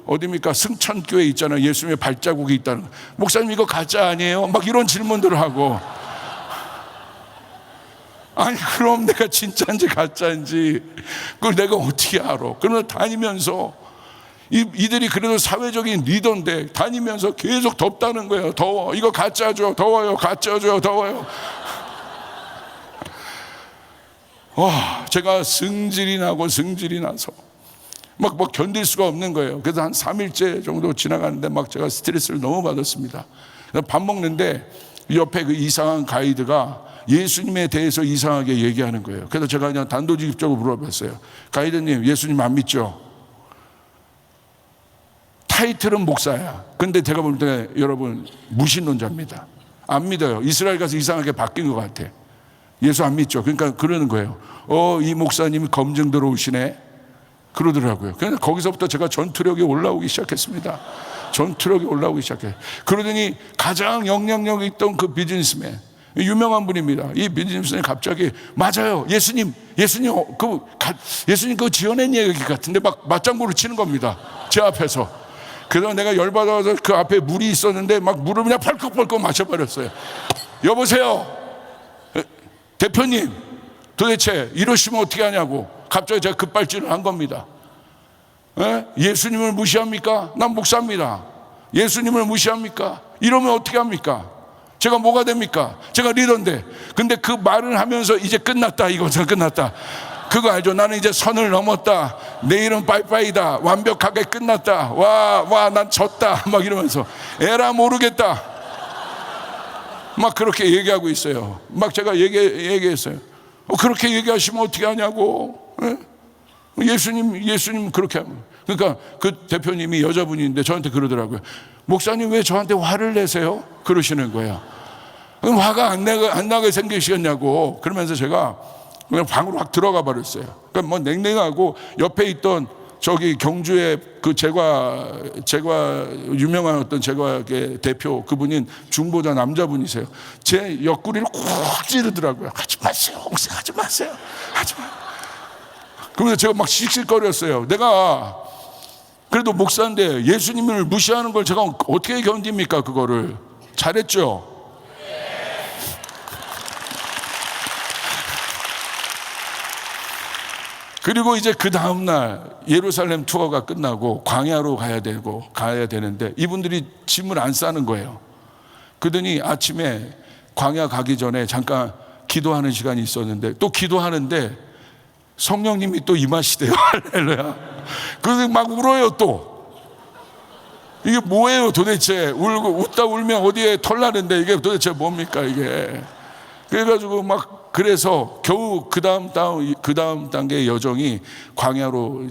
어디입니까? 승천교회 있잖아요. 예수님의 발자국이 있다는. 목사님 이거 가짜 아니에요? 막 이런 질문들을 하고. 아니 그럼 내가 진짜인지 가짜인지 그걸 내가 어떻게 알아? 그러면 다니면서 이들이 그래도 사회적인 리더인데 다니면서 계속 덥다는 거예요. 더워. 이거 가짜죠. 더워요. 가짜죠. 더워요. 제가 승질이 나서 막 견딜 수가 없는 거예요. 그래서 한 3일째 정도 지나가는데 막 제가 스트레스를 너무 받았습니다. 밥 먹는데 옆에 그 이상한 가이드가 예수님에 대해서 이상하게 얘기하는 거예요. 그래서 제가 그냥 단도직입적으로 물어봤어요. 가이드님, 예수님 안 믿죠? 타이틀은 목사야. 근데 제가 볼 때 여러분 무신론자입니다. 안 믿어요. 이스라엘 가서 이상하게 바뀐 것 같아. 예수 안 믿죠. 그러니까 그러는 거예요. 이 목사님이 검증 들어오시네. 그러더라고요. 그래서 거기서부터 제가 전투력이 올라오기 시작했습니다. 전투력이 올라오기 시작해. 그러더니 가장 영향력 있던 그 비즈니스맨, 유명한 분입니다. 이 비즈니스맨이 갑자기 맞아요. 예수님 그거 지어낸 얘기 같은데 막 맞장구를 치는 겁니다. 제 앞에서. 그래서 내가 열받아서 그 앞에 물이 있었는데 막 물을 그냥 펄컥펄컥 마셔버렸어요. 여보세요, 대표님, 도대체 이러시면 어떻게 하냐고 갑자기 제가 급발진을 한 겁니다. 예수님을 무시합니까? 난 목사입니다. 예수님을 무시합니까? 이러면 어떻게 합니까? 제가 뭐가 됩니까? 제가 리더인데. 근데 그 말을 하면서 이제 끝났다, 이것은 끝났다. 그거 알죠? 나는 이제 선을 넘었다. 내일은 빠이빠이다. 완벽하게 끝났다. 와, 난 졌다. 막 이러면서 에라 모르겠다. 막 그렇게 얘기하고 있어요. 막 제가 얘기했어요. 그렇게 얘기하시면 어떻게 하냐고. 예수님 그렇게 하면. 그러니까 그 대표님이 여자분인데 저한테 그러더라고요. 목사님 왜 저한테 화를 내세요? 그러시는 거예요. 화가 안 나게 생기시겠냐고. 그러면서 제가 그냥 방으로 확 들어가 버렸어요. 그러니까 뭐 냉랭하고 옆에 있던 저기 경주의 그 제과 유명한 어떤 제과의 대표, 그분인 중보자 남자분이세요. 제 옆구리를 콕 찌르더라고요. 하지 마세요, 목사, 하지 마세요, 하지 마. 그러면서 제가 막 씩씩거렸어요. 내가 그래도 목사인데 예수님을 무시하는 걸 제가 어떻게 견딥니까? 그거를. 잘했죠? 그리고 이제 그 다음날 예루살렘 투어가 끝나고 광야로 가야 되는데 이분들이 짐을 안 싸는 거예요. 그러더니 아침에 광야 가기 전에 잠깐 기도하는 시간이 있었는데, 또 기도하는데 성령님이 또 임하시대요. 할렐루야. 그래서 막 울어요. 또 이게 뭐예요 도대체? 웃다 울면 어디에 털 나는데 이게 도대체 뭡니까 이게? 그래가지고 막 그래서 겨우 그 다음 단계의 여정이 광야로,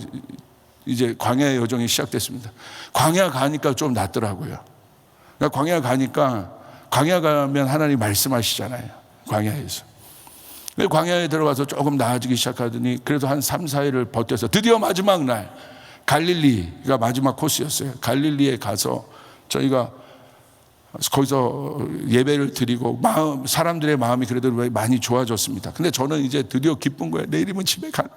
이제 광야의 여정이 시작됐습니다. 광야 가니까 좀 낫더라고요. 그러니까 광야 가면 하나님 말씀하시잖아요. 광야에서. 광야에 들어가서 조금 나아지기 시작하더니 그래도 한 3, 4일을 버텨서 드디어 마지막 날 갈릴리가 마지막 코스였어요. 갈릴리에 가서 저희가 거기서 예배를 드리고 사람들의 마음이 그래도 많이 좋아졌습니다. 근데 저는 이제 드디어 기쁜 거예요. 내일이면 집에 간다.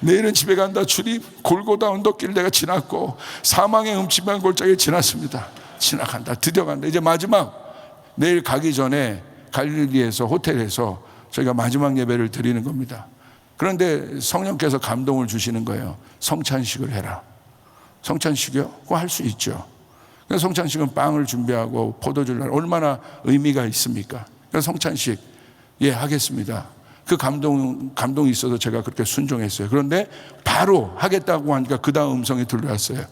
내일은 집에 간다. 주님, 골고다 언덕길 내가 지났고 사망의 음침한 골짜기를 지났습니다. 지나간다. 드디어 간다. 이제 마지막, 내일 가기 전에 갈릴리에서 호텔에서 저희가 마지막 예배를 드리는 겁니다. 그런데 성령께서 감동을 주시는 거예요. 성찬식을 해라. 성찬식이요? 그거 할 수 있죠. 그래서 성찬식은 빵을 준비하고 포도주를, 얼마나 의미가 있습니까? 그래서 성찬식, 하겠습니다. 그 감동이 있어서 제가 그렇게 순종했어요. 그런데 바로 하겠다고 하니까 그 다음 음성이 들려왔어요.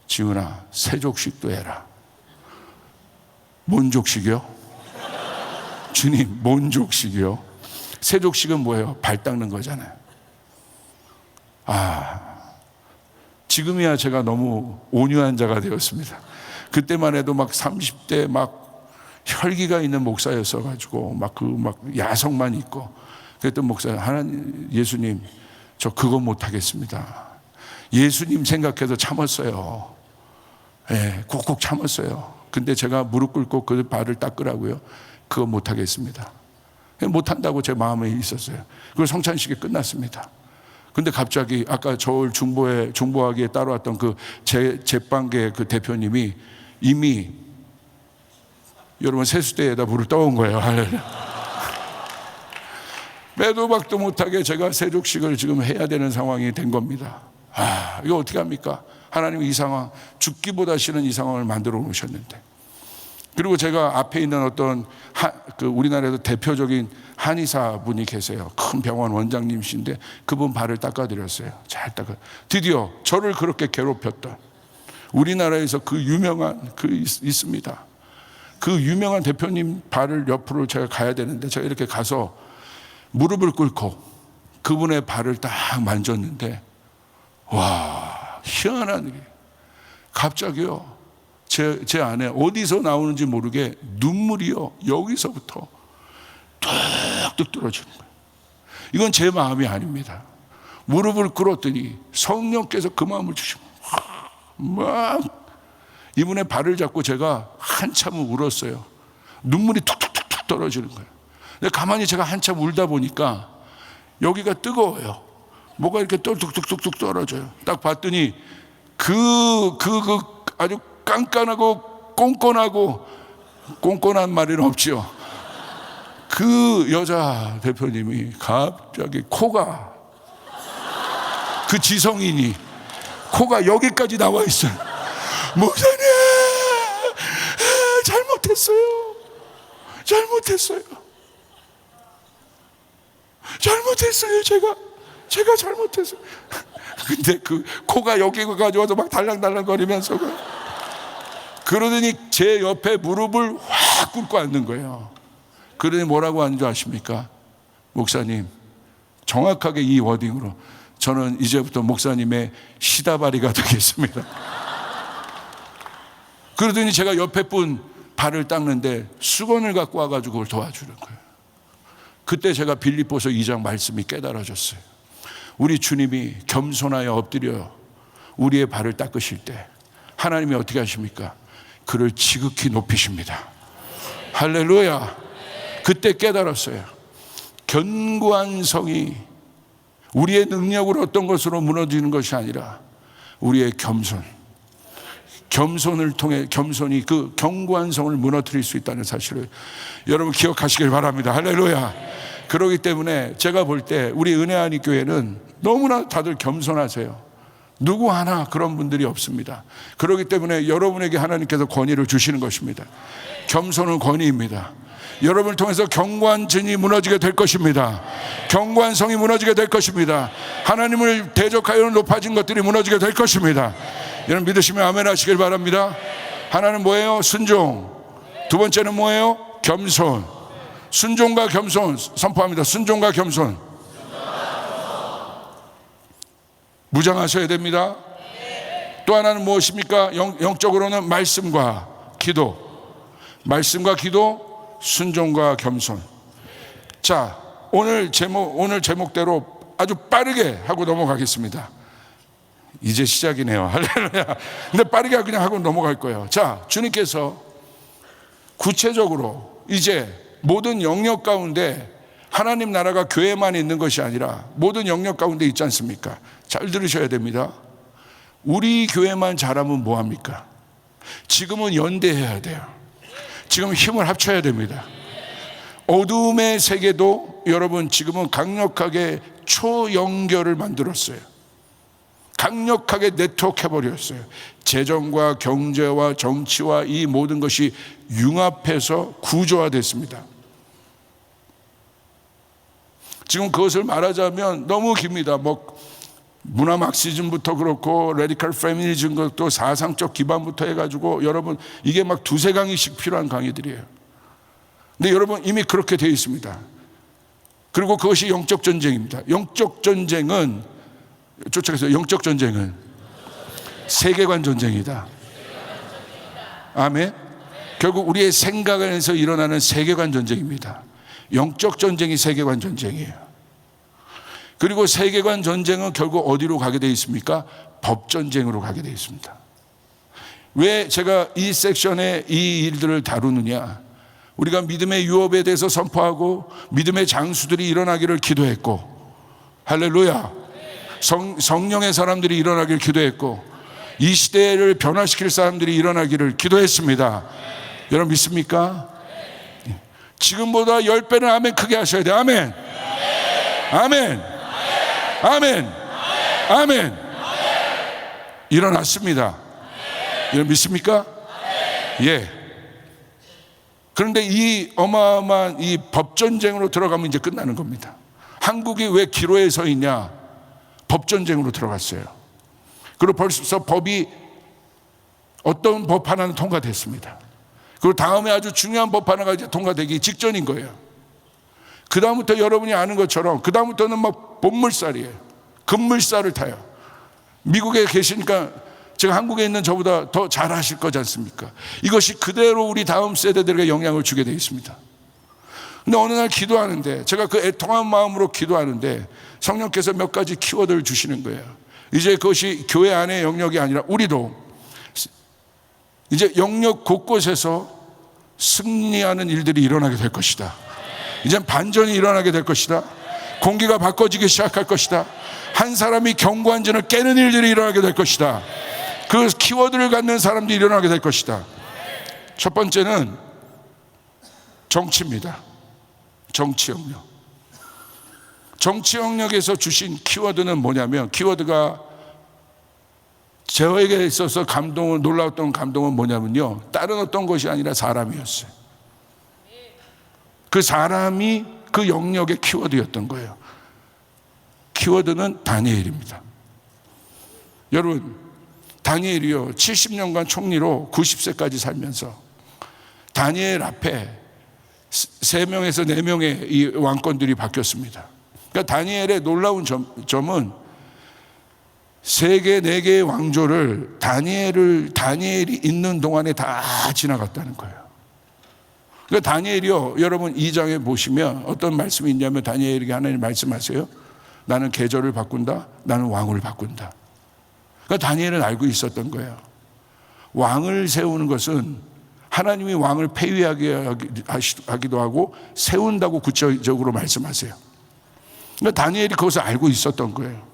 지훈아, 세족식도 해라. 뭔 족식이요? 주님, 뭔 족식이요? 세족식은 뭐예요? 발 닦는 거잖아요. 지금이야 제가 너무 온유한 자가 되었습니다. 그때만 해도 막 30대 막 혈기가 있는 목사였어가지고 막 야성만 있고, 그랬던 목사님, 하나님, 예수님, 저 그거 못하겠습니다. 예수님 생각해서 참았어요. 꾹꾹 참았어요. 근데 제가 무릎 꿇고 그 발을 닦으라고요? 그거 못하겠습니다. 못한다고 제 마음에 있었어요. 그리고 성찬식이 끝났습니다. 근데 갑자기 아까 저울 중보하기에 따라왔던 그 제빵계 그 대표님이 이미 여러분 세수대에다 물을 떠온 거예요. 매도 박도 못하게 제가 세족식을 지금 해야 되는 상황이 된 겁니다. 이거 어떻게 합니까? 하나님 이 상황, 죽기보다 싫은 이 상황을 만들어 놓으셨는데. 그리고 제가 앞에 있는 어떤 우리나라에서 대표적인 한의사 분이 계세요. 큰 병원 원장님이신데 그분 발을 닦아드렸어요. 잘 드디어 저를 그렇게 괴롭혔던 우리나라에서 그 유명한 있습니다. 그 유명한 대표님 발을 옆으로 제가 가야 되는데 제가 이렇게 가서 무릎을 꿇고 그분의 발을 딱 만졌는데, 와, 희한한 게 갑자기요, 제 안에 어디서 나오는지 모르게 눈물이요, 여기서부터 뚝뚝 떨어지는 거예요. 이건 제 마음이 아닙니다. 무릎을 꿇었더니 성령께서 그 마음을 주시고 막 이분의 발을 잡고 제가 한참을 울었어요. 눈물이 툭툭툭툭 떨어지는 거예요. 근데 가만히 제가 한참 울다 보니까 여기가 뜨거워요. 뭐가 이렇게 뚝뚝뚝뚝 떨어져요. 딱 봤더니 아주 깐깐하고 꼼꼼한 말은 없지요. 그 여자 대표님이 갑자기 코가, 그 지성인이 코가 여기까지 나와 있어요. 목사님, 잘못했어요. 제가 잘못했어요. 근데 그 코가 여기가 가져와서 막 달랑달랑거리면서 그러더니 제 옆에 무릎을 확 꿇고 앉는 거예요. 그러더니 뭐라고 하는 줄 아십니까? 목사님, 정확하게 이 워딩으로, 저는 이제부터 목사님의 시다바리가 되겠습니다. 그러더니 제가 옆에 분 발을 닦는데 수건을 갖고 와가지고 그걸 도와주는 거예요. 그때 제가 빌립보서 2장 말씀이 깨달아졌어요. 우리 주님이 겸손하여 엎드려 우리의 발을 닦으실 때 하나님이 어떻게 하십니까? 그를 지극히 높이십니다. 할렐루야. 그때 깨달았어요. 견고한 성이 우리의 능력으로 어떤 것으로 무너지는 것이 아니라 우리의 겸손을 통해, 겸손이 그 견고한 성을 무너뜨릴 수 있다는 사실을 여러분 기억하시길 바랍니다. 할렐루야. 그렇기 때문에 제가 볼 때 우리 은혜하니 교회는 너무나 다들 겸손하세요. 누구 하나 그런 분들이 없습니다. 그렇기 때문에 여러분에게 하나님께서 권위를 주시는 것입니다. 겸손은 권위입니다. 여러분을 통해서 견고한 진이 무너지게 될 것입니다. 견고한 성이 무너지게 될 것입니다. 하나님을 대적하여 높아진 것들이 무너지게 될 것입니다. 여러분 믿으시면 아멘 하시길 바랍니다. 하나는 뭐예요? 순종. 두 번째는 뭐예요? 겸손. 순종과 겸손 선포합니다. 순종과 겸손. 무장하셔야 됩니다. 또 하나는 무엇입니까? 영적으로는 말씀과 기도. 말씀과 기도, 순종과 겸손. 자, 오늘 제목대로 아주 빠르게 하고 넘어가겠습니다. 이제 시작이네요. 할렐루야. 근데 빠르게 그냥 하고 넘어갈 거예요. 자, 주님께서 구체적으로 이제 모든 영역 가운데 하나님 나라가 교회만 있는 것이 아니라 모든 영역 가운데 있지 않습니까? 잘 들으셔야 됩니다. 우리 교회만 잘하면 뭐합니까? 지금은 연대해야 돼요. 지금 힘을 합쳐야 됩니다. 어둠의 세계도 여러분 지금은 강력하게 초연결을 만들었어요. 강력하게 네트워크 해버렸어요. 재정과 경제와 정치와 이 모든 것이 융합해서 구조화됐습니다. 지금 그것을 말하자면 너무 깁니다. 문화 막시즘부터 그렇고 레디컬 페미니즘 것도 사상적 기반부터 해가지고 여러분 이게 막 두세 강의씩 필요한 강의들이에요. 근데 여러분 이미 그렇게 되어 있습니다. 그리고 그것이 영적 전쟁입니다. 영적 전쟁은 쫓아가서 영적 전쟁은 세계관 전쟁이다. 아멘. 결국 우리의 생각 안에서 일어나는 세계관 전쟁입니다. 영적 전쟁이 세계관 전쟁이에요. 그리고 세계관 전쟁은 결국 어디로 가게 되어 있습니까? 법 전쟁으로 가게 되어 있습니다. 왜 제가 이 섹션에 이 일들을 다루느냐? 우리가 믿음의 유업에 대해서 선포하고 믿음의 장수들이 일어나기를 기도했고, 할렐루야. 성령의 사람들이 일어나기를 기도했고, 이 시대를 변화시킬 사람들이 일어나기를 기도했습니다. 여러분 믿습니까? 지금보다 10배는 아멘 크게 하셔야 돼요. 아멘. 아멘. 아멘. 아멘. 일어났습니다. 여러분 믿습니까? 예. 그런데 이 어마어마한 이 법전쟁으로 들어가면 이제 끝나는 겁니다. 한국이 왜 기로에 서 있냐? 법전쟁으로 들어갔어요. 그리고 벌써 법이 어떤 법 하나는 통과됐습니다. 그리고 다음에 아주 중요한 법 하나가 이제 통과되기 직전인 거예요. 그 다음부터 여러분이 아는 것처럼 그 다음부터는 막 본물살이에요. 급물살을 타요. 미국에 계시니까 제가 한국에 있는 저보다 더 잘하실 거지 않습니까? 이것이 그대로 우리 다음 세대들에게 영향을 주게 되어 있습니다. 근데 어느 날 기도하는데, 제가 그 애통한 마음으로 기도하는데 성령께서 몇 가지 키워드를 주시는 거예요. 이제 그것이 교회 안의 영역이 아니라 우리도 이제 영역 곳곳에서 승리하는 일들이 일어나게 될 것이다. 이제 반전이 일어나게 될 것이다. 공기가 바꿔지기 시작할 것이다. 한 사람이 경고한전을 깨는 일들이 일어나게 될 것이다. 그 키워드를 갖는 사람들이 일어나게 될 것이다. 첫 번째는 정치입니다. 정치 영역. 정치 영역에서 주신 키워드는 뭐냐면, 키워드가 저에게 있어서 놀라웠던 감동은 뭐냐면요, 다른 어떤 것이 아니라 사람이었어요. 그 사람이 그 영역의 키워드였던 거예요. 키워드는 다니엘입니다. 여러분, 다니엘이요 70년간 총리로 90세까지 살면서 다니엘 앞에 3명에서 4명의 이 왕권들이 바뀌었습니다. 그러니까 다니엘의 놀라운 점은 세계 4개의 왕조를 다니엘이 있는 동안에 다 지나갔다는 거예요. 그러니까 다니엘이요, 여러분 2장에 보시면 어떤 말씀이 있냐면, 다니엘에게 하나님 말씀하세요. 나는 계절을 바꾼다. 나는 왕을 바꾼다. 그러니까 다니엘은 알고 있었던 거예요. 왕을 세우는 것은 하나님이 왕을 폐위하기도 하고 세운다고 구체적으로 말씀하세요. 그러니까 다니엘이 그것을 알고 있었던 거예요.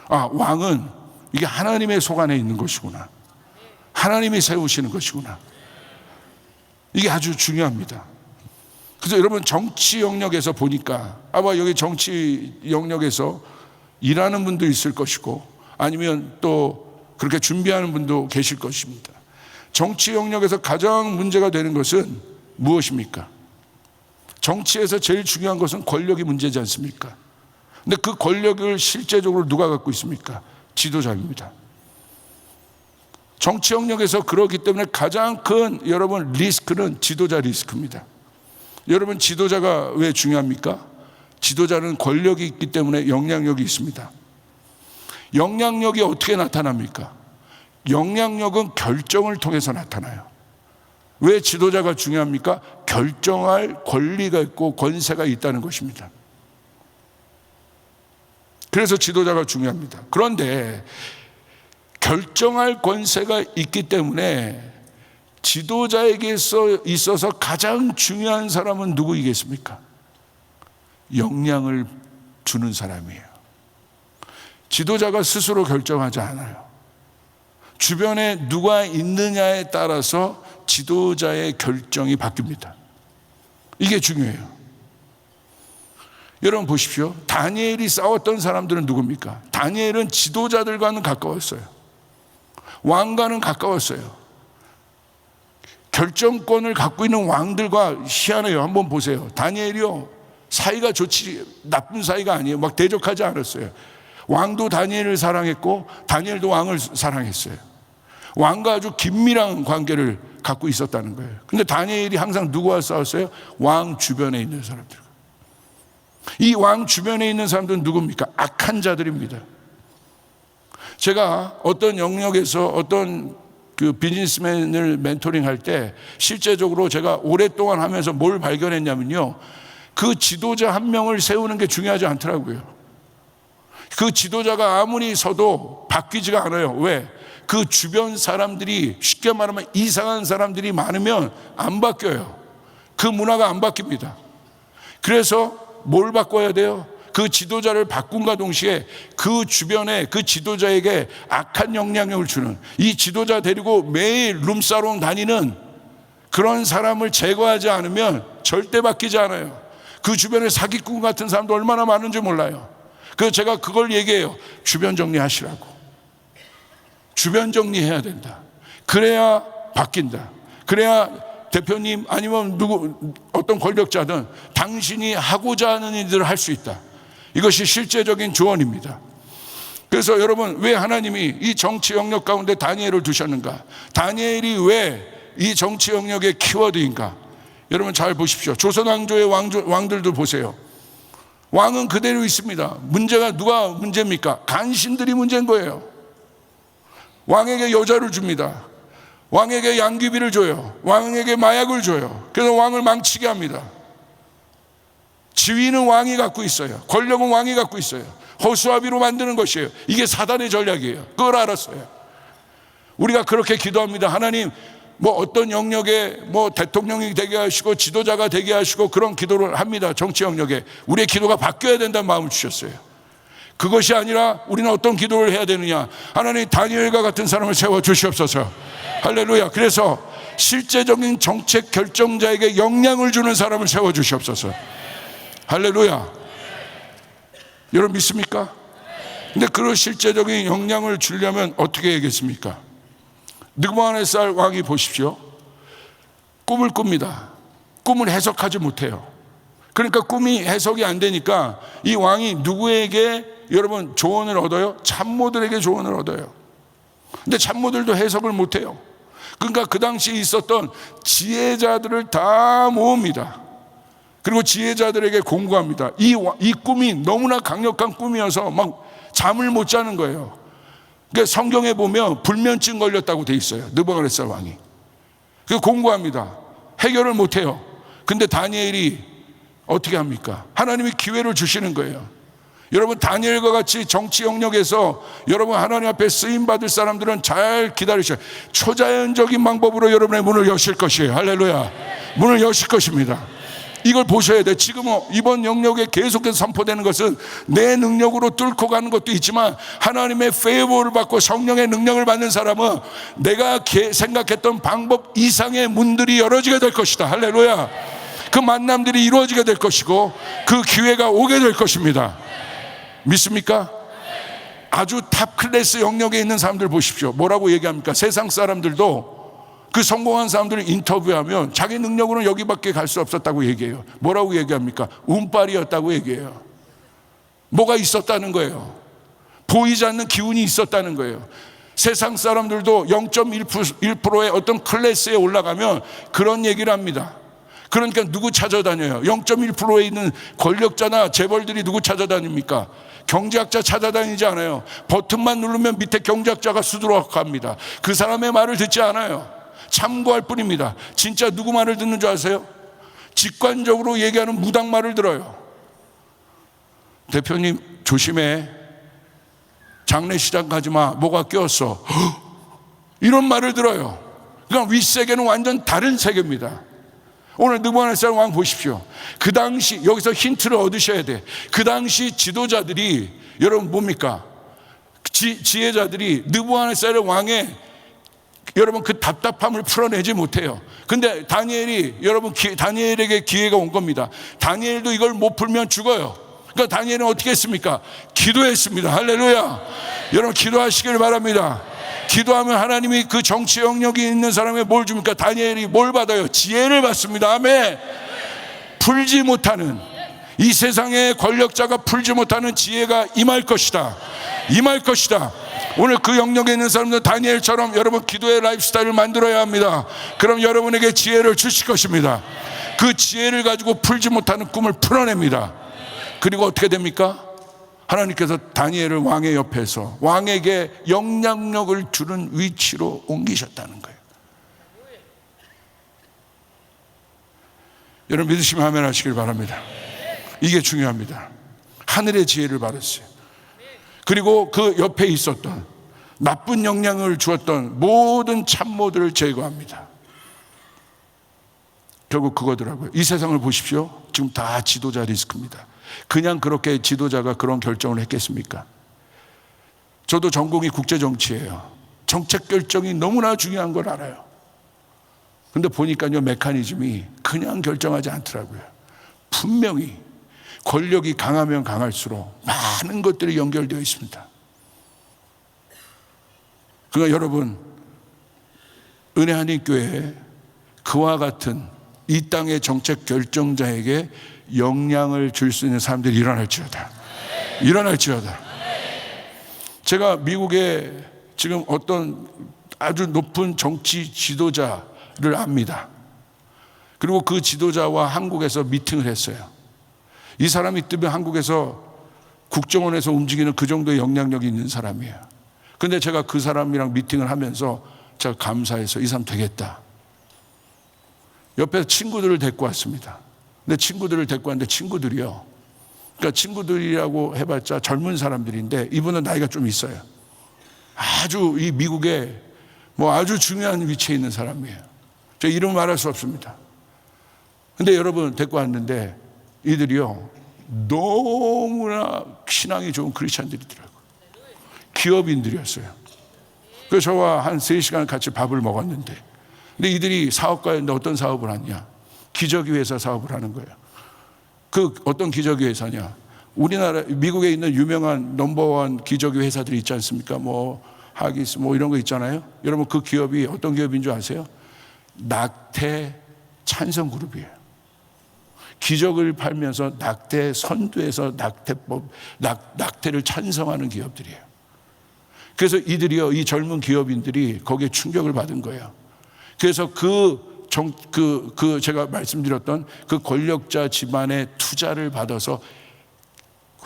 아, 왕은 이게 하나님의 손안에 있는 것이구나. 하나님이 세우시는 것이구나. 이게 아주 중요합니다. 그래서 여러분, 정치 영역에서 보니까 아마 여기 정치 영역에서 일하는 분도 있을 것이고, 아니면 또 그렇게 준비하는 분도 계실 것입니다. 정치 영역에서 가장 문제가 되는 것은 무엇입니까? 정치에서 제일 중요한 것은 권력이 문제지 않습니까? 근데 그 권력을 실제적으로 누가 갖고 있습니까? 지도자입니다. 정치 영역에서 그렇기 때문에 가장 큰 여러분 리스크는 지도자 리스크입니다. 여러분, 지도자가 왜 중요합니까? 지도자는 권력이 있기 때문에 영향력이 있습니다. 영향력이 어떻게 나타납니까? 영향력은 결정을 통해서 나타나요. 왜 지도자가 중요합니까? 결정할 권리가 있고 권세가 있다는 것입니다. 그래서 지도자가 중요합니다. 그런데 결정할 권세가 있기 때문에 지도자에게 있어서 가장 중요한 사람은 누구이겠습니까? 영향을 주는 사람이에요. 지도자가 스스로 결정하지 않아요. 주변에 누가 있느냐에 따라서 지도자의 결정이 바뀝니다. 이게 중요해요. 여러분 보십시오. 다니엘이 싸웠던 사람들은 누굽니까? 다니엘은 지도자들과는 가까웠어요. 왕과는 가까웠어요. 결정권을 갖고 있는 왕들과 희한해요. 한번 보세요. 다니엘이요, 사이가 나쁜 사이가 아니에요. 막 대적하지 않았어요. 왕도 다니엘을 사랑했고 다니엘도 왕을 사랑했어요. 왕과 아주 긴밀한 관계를 갖고 있었다는 거예요. 근데 다니엘이 항상 누구와 싸웠어요? 왕 주변에 있는 사람들. 이 왕 주변에 있는 사람들은 누굽니까? 악한 자들입니다. 제가 어떤 영역에서 어떤 그 비즈니스맨을 멘토링 할 때 실제적으로 제가 오랫동안 하면서 뭘 발견했냐면요, 그 지도자 한 명을 세우는 게 중요하지 않더라고요. 그 지도자가 아무리 서도 바뀌지가 않아요. 왜? 그 주변 사람들이, 쉽게 말하면 이상한 사람들이 많으면 안 바뀌어요. 그 문화가 안 바뀝니다. 그래서 뭘 바꿔야 돼요? 그 지도자를 바꾼과 동시에 그 주변에 그 지도자에게 악한 영향력을 주는, 이 지도자 데리고 매일 룸사롱 다니는 그런 사람을 제거하지 않으면 절대 바뀌지 않아요. 그 주변에 사기꾼 같은 사람도 얼마나 많은지 몰라요. 그래서 제가 그걸 얘기해요. 주변 정리하시라고. 주변 정리해야 된다. 그래야 바뀐다. 그래야 대표님 아니면 어떤 권력자든 당신이 하고자 하는 일들을 할 수 있다. 이것이 실제적인 조언입니다. 그래서 여러분, 왜 하나님이 이 정치 영역 가운데 다니엘을 두셨는가? 다니엘이 왜 이 정치 영역의 키워드인가? 여러분 잘 보십시오. 조선 왕조의 왕들도 보세요. 왕은 그대로 있습니다. 문제가 누가 문제입니까? 간신들이 문제인 거예요. 왕에게 여자를 줍니다. 왕에게 양귀비를 줘요. 왕에게 마약을 줘요. 그래서 왕을 망치게 합니다. 지위는 왕이 갖고 있어요. 권력은 왕이 갖고 있어요. 허수아비로 만드는 것이에요. 이게 사단의 전략이에요. 그걸 알았어요. 우리가 그렇게 기도합니다. 하나님, 어떤 영역에 대통령이 되게 하시고 지도자가 되게 하시고 그런 기도를 합니다. 정치 영역에 우리의 기도가 바뀌어야 된다는 마음을 주셨어요. 그것이 아니라 우리는 어떤 기도를 해야 되느냐? 하나님, 다니엘과 같은 사람을 세워 주시옵소서. 할렐루야. 그래서 실제적인 정책 결정자에게 영향을 주는 사람을 세워 주시옵소서. 할렐루야. 여러분 믿습니까? 근데 그런 실제적인 영향을 주려면 어떻게 해야겠습니까? 느부갓네살 왕이 보십시오. 꿈을 꿉니다. 꿈을 해석하지 못해요. 그러니까 꿈이 해석이 안 되니까 이 왕이 누구에게 여러분 조언을 얻어요? 참모들에게 조언을 얻어요. 근데 참모들도 해석을 못해요. 그러니까 그 당시에 있었던 지혜자들을 다 모읍니다. 그리고 지혜자들에게 공고합니다. 이 꿈이 너무나 강력한 꿈이어서 막 잠을 못 자는 거예요. 그러니까 성경에 보면 불면증 걸렸다고 돼 있어요. 느부갓네살 왕이. 그래서 공고합니다. 해결을 못해요. 근데 다니엘이 어떻게 합니까? 하나님이 기회를 주시는 거예요. 여러분, 다니엘과 같이 정치 영역에서 여러분 하나님 앞에 쓰임받을 사람들은 잘 기다리셔요. 초자연적인 방법으로 여러분의 문을 여실 것이에요. 할렐루야. 문을 여실 것입니다. 이걸 보셔야 돼요. 지금 이번 영역에 계속해서 선포되는 것은 내 능력으로 뚫고 가는 것도 있지만 하나님의 페이버를 받고 성령의 능력을 받는 사람은 내가 생각했던 방법 이상의 문들이 열어지게 될 것이다. 할렐루야. 그 만남들이 이루어지게 될 것이고 그 기회가 오게 될 것입니다. 믿습니까? 아주 탑 클래스 영역에 있는 사람들 보십시오. 뭐라고 얘기합니까? 세상 사람들도 그 성공한 사람들을 인터뷰하면 자기 능력으로는 여기밖에 갈 수 없었다고 얘기해요. 뭐라고 얘기합니까? 운빨이었다고 얘기해요. 뭐가 있었다는 거예요. 보이지 않는 기운이 있었다는 거예요. 세상 사람들도 0.1%의 어떤 클래스에 올라가면 그런 얘기를 합니다. 그러니까 누구 찾아다녀요? 0.1%에 있는 권력자나 재벌들이 누구 찾아다닙니까? 경제학자 찾아다니지 않아요. 버튼만 누르면 밑에 경제학자가 수두룩합니다. 그 사람의 말을 듣지 않아요. 참고할 뿐입니다. 진짜 누구 말을 듣는 줄 아세요? 직관적으로 얘기하는 무당 말을 들어요. 대표님 조심해. 장례식장 가지 마. 뭐가 꼈어. 이런 말을 들어요. 그러니까 윗세계는 완전 다른 세계입니다. 오늘 느부갓네살 왕 보십시오. 그 당시 여기서 힌트를 얻으셔야 돼. 그 당시 지도자들이 여러분 뭡니까? 지혜자들이 느부갓네살 왕의 여러분 그 답답함을 풀어내지 못해요. 근데 다니엘이 여러분 다니엘에게 기회가 온 겁니다. 다니엘도 이걸 못 풀면 죽어요. 그러니까 다니엘은 어떻게 했습니까? 기도했습니다. 할렐루야. 여러분 기도하시길 바랍니다. 기도하면 하나님이 그 정치 영역이 있는 사람에게 뭘 줍니까? 다니엘이 뭘 받아요? 지혜를 받습니다. 아멘. 풀지 못하는 이 세상의 권력자가 풀지 못하는 지혜가 임할 것이다. 임할 것이다. 오늘 그 영역에 있는 사람들 다니엘처럼 여러분 기도의 라이프스타일을 만들어야 합니다. 그럼 여러분에게 지혜를 주실 것입니다. 그 지혜를 가지고 풀지 못하는 꿈을 풀어냅니다. 그리고 어떻게 됩니까? 하나님께서 다니엘을 왕의 옆에서 왕에게 영향력을 주는 위치로 옮기셨다는 거예요. 여러분 믿으시면 아멘 하시길 바랍니다. 이게 중요합니다. 하늘의 지혜를 받았어요. 그리고 그 옆에 있었던 나쁜 영향을 주었던 모든 참모들을 제거합니다. 결국 그거더라고요. 이 세상을 보십시오. 지금 다 지도자 리스크입니다. 그냥 그렇게 지도자가 그런 결정을 했겠습니까? 저도 전공이 국제정치예요. 정책 결정이 너무나 중요한 걸 알아요. 근데 보니까요, 메커니즘이 그냥 결정하지 않더라고요. 분명히 권력이 강하면 강할수록 많은 것들이 연결되어 있습니다. 그러니까 여러분, 은혜 한인교회에 그와 같은 이 땅의 정책 결정자에게 영향을 줄 수 있는 사람들이 일어날지어다. 일어날지어다. 제가 미국에 지금 어떤 아주 높은 정치 지도자를 압니다. 그리고 그 지도자와 한국에서 미팅을 했어요. 이 사람이 뜨면 한국에서 국정원에서 움직이는 그 정도의 영향력이 있는 사람이에요. 근데 제가 그 사람이랑 미팅을 하면서 제가 감사해서 이 사람 되겠다. 옆에서 친구들을 데리고 왔습니다. 근데 친구들을 데리고 왔는데 친구들이요, 그러니까 친구들이라고 해봤자 젊은 사람들인데 이분은 나이가 좀 있어요. 아주 이 미국에 뭐 아주 중요한 위치에 있는 사람이에요. 저 이름 말할 수 없습니다. 근데 여러분 데리고 왔는데 이들이요 너무나 신앙이 좋은 크리스찬들이더라고요. 기업인들이었어요. 그래서 저와 한 3시간 같이 밥을 먹었는데, 근데 이들이 사업가였는데 어떤 사업을 하냐, 기저귀 회사 사업을 하는 거예요. 그 어떤 기저귀 회사냐, 우리나라 미국에 있는 유명한 넘버원 기저귀 회사들이 있지 않습니까? 뭐 하기스 뭐 이런 거 있잖아요. 여러분 그 기업이 어떤 기업인 줄 아세요? 낙태 찬성 그룹이에요. 기저귀를 팔면서 낙태 선두에서 낙태를 찬성하는 기업들이에요. 그래서 이들이요, 이 젊은 기업인들이 거기에 충격을 받은 거예요. 그래서 제가 말씀드렸던 그 권력자 집안의 투자를 받아서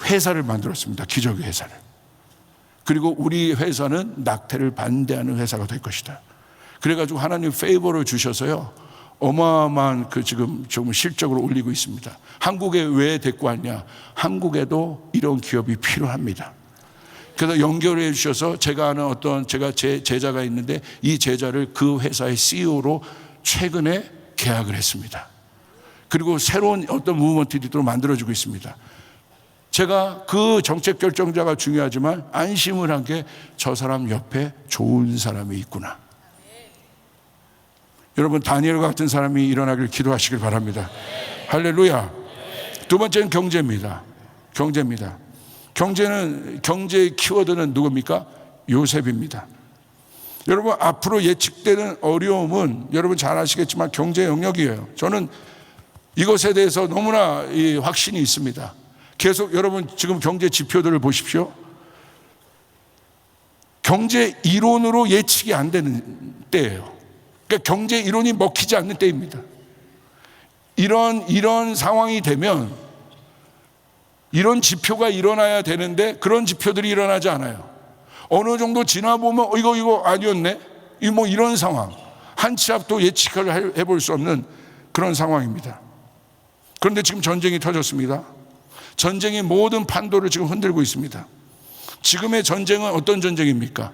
회사를 만들었습니다. 기저귀 회사를. 그리고 우리 회사는 낙태를 반대하는 회사가 될 것이다. 그래가지고 하나님 페이버를 주셔서요, 어마어마한 지금 조금 실적으로 올리고 있습니다. 한국에 왜 데리고 왔냐? 한국에도 이런 기업이 필요합니다. 그래서 연결해 주셔서 제가 아는 제가 제 제자가 있는데 이 제자를 그 회사의 CEO로 최근에 계약을 했습니다. 그리고 새로운 어떤 무브먼트도 만들어주고 있습니다. 제가 그 정책 결정자가 중요하지만 안심을 한 게 저 사람 옆에 좋은 사람이 있구나. 여러분 다니엘과 같은 사람이 일어나길 기도하시길 바랍니다. 할렐루야. 두 번째는 경제입니다. 경제의 키워드는 누굽니까? 요셉입니다. 여러분 앞으로 예측되는 어려움은 여러분 잘 아시겠지만 경제 영역이에요. 저는 이것에 대해서 너무나 확신이 있습니다. 계속 여러분 지금 경제 지표들을 보십시오. 경제 이론으로 예측이 안 되는 때예요. 그러니까 경제 이론이 먹히지 않는 때입니다. 이런 상황이 되면 이런 지표가 일어나야 되는데 그런 지표들이 일어나지 않아요. 어느 정도 지나보면 이거 아니었네? 이런 상황. 한 치 앞도 예측을 해볼 수 없는 그런 상황입니다. 그런데 지금 전쟁이 터졌습니다. 전쟁이 모든 판도를 지금 흔들고 있습니다. 지금의 전쟁은 어떤 전쟁입니까?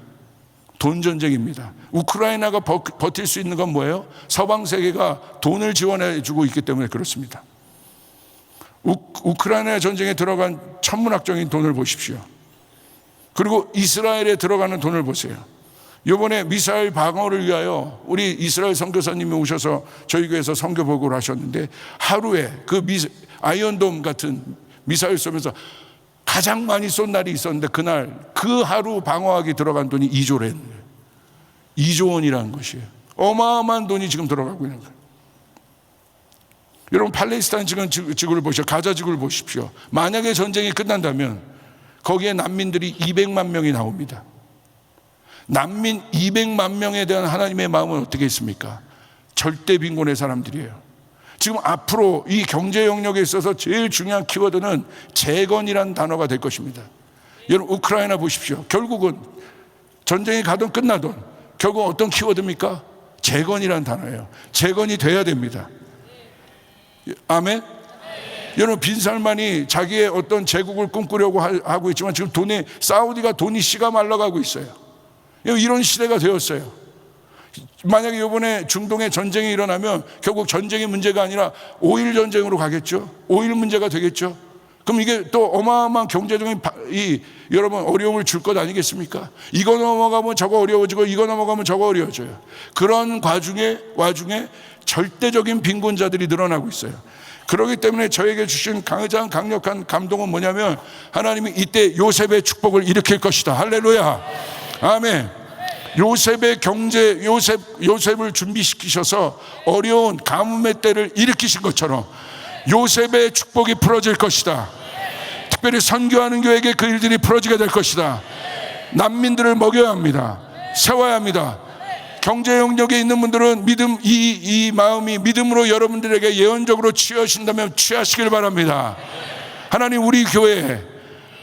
돈 전쟁입니다. 우크라이나가 버틸 수 있는 건 뭐예요? 서방 세계가 돈을 지원해 주고 있기 때문에 그렇습니다. 우크라이나 전쟁에 들어간 천문학적인 돈을 보십시오. 그리고 이스라엘에 들어가는 돈을 보세요. 이번에 미사일 방어를 위하여 우리 이스라엘 선교사님이 오셔서 저희 교회에서 선교 보고를 하셨는데 하루에 아이언돔 같은 미사일 쏘면서 가장 많이 쏜 날이 있었는데 그날 그 하루 방어하기 들어간 돈이 2조래는 거예요. 2조 원이라는 것이에요. 어마어마한 돈이 지금 들어가고 있는 거예요. 여러분 팔레스타인 지구를 보십시오. 가자 지구를 보십시오. 만약에 전쟁이 끝난다면 거기에 난민들이 200만 명이 나옵니다. 난민 200만 명에 대한 하나님의 마음은 어떻게 있습니까? 절대 빈곤의 사람들이에요. 지금 앞으로 이 경제 영역에 있어서 제일 중요한 키워드는 재건이라는 단어가 될 것입니다. 여러분 우크라이나 보십시오. 결국은 전쟁이 가든 끝나든 결국 어떤 키워드입니까? 재건이라는 단어예요. 재건이 돼야 됩니다. 아멘? 여러분 빈살만이 자기의 어떤 제국을 꿈꾸려고 하고 있지만 지금 사우디가 돈이 씨가 말라가고 있어요. 이런 시대가 되었어요. 만약에 이번에 중동에 전쟁이 일어나면 결국 전쟁이 문제가 아니라 오일 전쟁으로 가겠죠. 오일 문제가 되겠죠. 그럼 이게 또 어마어마한 경제적인 여러분 어려움을 줄 것 아니겠습니까? 이거 넘어가면 저거 어려워지고 이거 넘어가면 저거 어려워져요. 그런 와중에 절대적인 빈곤자들이 늘어나고 있어요. 그렇기 때문에 저에게 주신 가장 강력한 감동은 뭐냐면 하나님이 이때 요셉의 축복을 일으킬 것이다. 할렐루야. 아멘. 요셉의 요셉을 준비시키셔서 어려운 가뭄의 때를 일으키신 것처럼 요셉의 축복이 풀어질 것이다. 특별히 선교하는 교회에게 그 일들이 풀어지게 될 것이다. 난민들을 먹여야 합니다. 세워야 합니다. 경제 영역에 있는 분들은 이 마음이 믿음으로 여러분들에게 예언적으로 취하신다면 취하시길 바랍니다. 하나님 우리 교회에,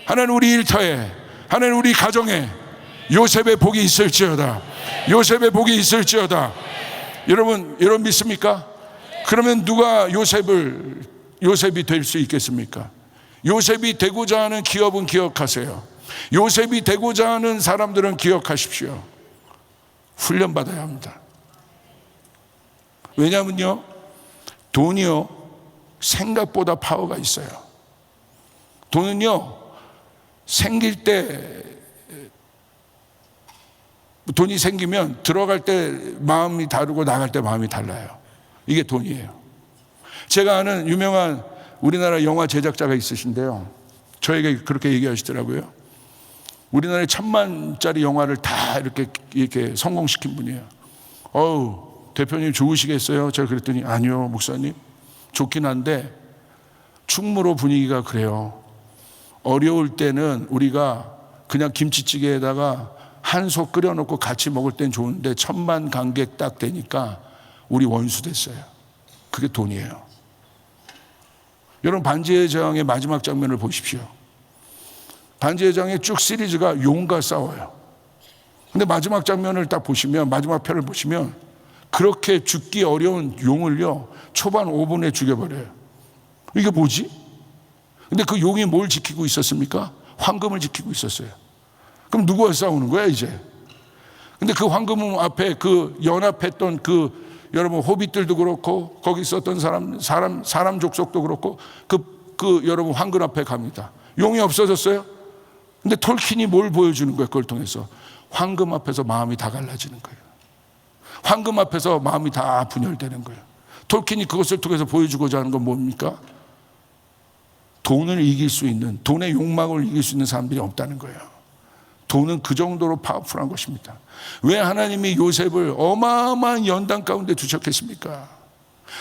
하나님 우리 일터에, 하나님 우리 가정에 요셉의 복이 있을지어다. 요셉의 복이 있을지어다. 여러분 믿습니까? 그러면 누가 요셉이 될 수 있겠습니까? 요셉이 되고자 하는 기업은 기억하세요. 요셉이 되고자 하는 사람들은 기억하십시오. 훈련받아야 합니다. 왜냐하면요, 돈이요 생각보다 파워가 있어요. 돈은요, 생길 때, 돈이 생기면 들어갈 때 마음이 다르고 나갈 때 마음이 달라요. 이게 돈이에요. 제가 아는 유명한 우리나라 영화 제작자가 있으신데요, 저에게 그렇게 얘기하시더라고요. 우리나라에 1,000만짜리 영화를 다 이렇게 성공시킨 분이에요. 대표님 좋으시겠어요? 제가 그랬더니 아니요 목사님, 좋긴 한데 충무로 분위기가 그래요. 어려울 때는 우리가 그냥 김치찌개에다가 한솥 끓여놓고 같이 먹을 땐 좋은데 1,000만 관객 딱 되니까 우리 원수 됐어요. 그게 돈이에요. 여러분 반지의 제왕의 마지막 장면을 보십시오. 반지의 제왕의 쭉 시리즈가 용과 싸워요. 근데 마지막 장면을 딱 보시면, 마지막 편을 보시면 그렇게 죽기 어려운 용을요 초반 5분에 죽여버려요. 이게 뭐지? 근데 그 용이 뭘 지키고 있었습니까? 황금을 지키고 있었어요. 그럼 누구와 싸우는 거야 이제? 근데 그 황금 앞에 그 연합했던 여러분 호빗들도 그렇고 거기 있었던 사람 족속도 그렇고 그 여러분 황금 앞에 갑니다. 용이 없어졌어요. 근데 톨킨이 뭘 보여주는 거예요? 그걸 통해서 황금 앞에서 마음이 다 갈라지는 거예요. 황금 앞에서 마음이 다 분열되는 거예요. 톨킨이 그것을 통해서 보여주고자 하는 건 뭡니까? 돈을 이길 수 있는, 돈의 욕망을 이길 수 있는 사람들이 없다는 거예요. 돈은 그 정도로 파워풀한 것입니다. 왜 하나님이 요셉을 어마어마한 연단 가운데 두셨겠습니까?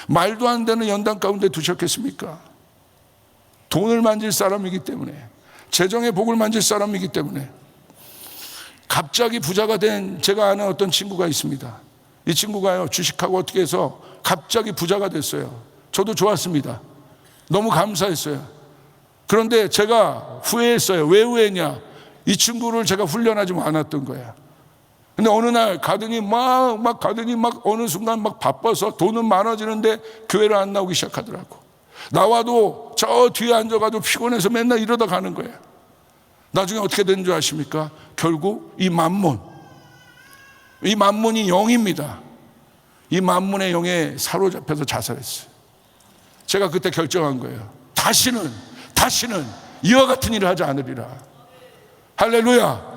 말도 안 되는 연단 가운데 두셨겠습니까? 돈을 만질 사람이기 때문에, 재정의 복을 만질 사람이기 때문에. 갑자기 부자가 된 제가 아는 어떤 친구가 있습니다. 이 친구가요 주식하고 어떻게 해서 갑자기 부자가 됐어요. 저도 좋았습니다. 너무 감사했어요. 그런데 제가 후회했어요. 왜 후회했냐? 이 친구를 제가 훈련하지 않았던 거야. 근데 어느 날 가더니 막 어느 순간 막 바빠서 돈은 많아지는데 교회를 안 나오기 시작하더라고. 나와도 저 뒤에 앉아가지고 피곤해서 맨날 이러다 가는 거예요. 나중에 어떻게 된 줄 아십니까? 결국 이 만몬이 영입니다. 이 만몬의 영에 사로잡혀서 자살했어요. 제가 그때 결정한 거예요. 다시는 이와 같은 일을 하지 않으리라. 할렐루야.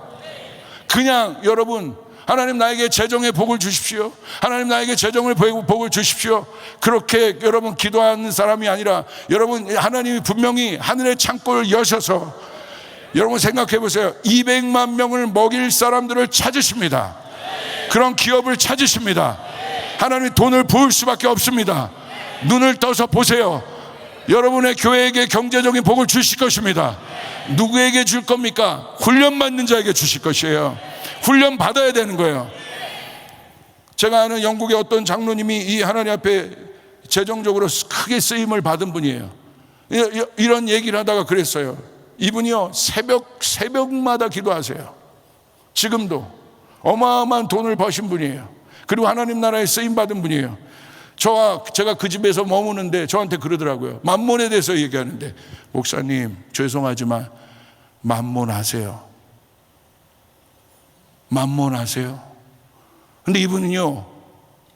그냥 여러분, 하나님 나에게 재정의 복을 주십시오. 하나님 나에게 재정의 복을 주십시오. 그렇게 여러분 기도하는 사람이 아니라, 여러분 하나님이 분명히 하늘의 창고를 여셔서, 여러분 생각해 보세요. 200만 명을 먹일 사람들을 찾으십니다. 그런 기업을 찾으십니다. 하나님이 돈을 부을 수밖에 없습니다. 눈을 떠서 보세요. 여러분의 교회에게 경제적인 복을 주실 것입니다. 누구에게 줄 겁니까? 훈련받는 자에게 주실 것이에요. 훈련 받아야 되는 거예요. 제가 아는 영국의 어떤 장로님이 이 하나님 앞에 재정적으로 크게 쓰임을 받은 분이에요. 이런 얘기를 하다가 그랬어요. 이분이요 새벽마다 기도하세요. 지금도 어마어마한 돈을 버신 분이에요. 그리고 하나님 나라에 쓰임 받은 분이에요. 제가 그 집에서 머무는데 저한테 그러더라고요. 만몬에 대해서 얘기하는데, 목사님 죄송하지만 만몬 아세요? 만몬 아세요? 근데 이분은요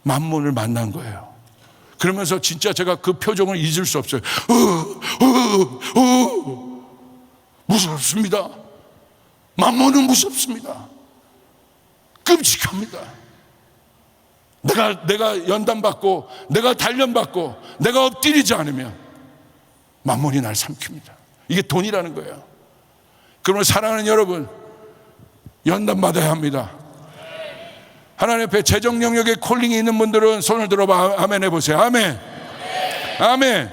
만몬을 만난 거예요. 그러면서 진짜 제가 그 표정을 잊을 수 없어요. 무섭습니다. 만몬은 무섭습니다. 끔찍합니다. 내가 연단받고 내가 단련받고 내가 엎드리지 않으면 만몬이 날 삼킵니다. 이게 돈이라는 거예요. 그러면 사랑하는 여러분, 연단받아야 합니다. 하나님 앞에 재정 영역에 콜링이 있는 분들은 손을 들어봐 아멘 해보세요. 아멘. 아멘.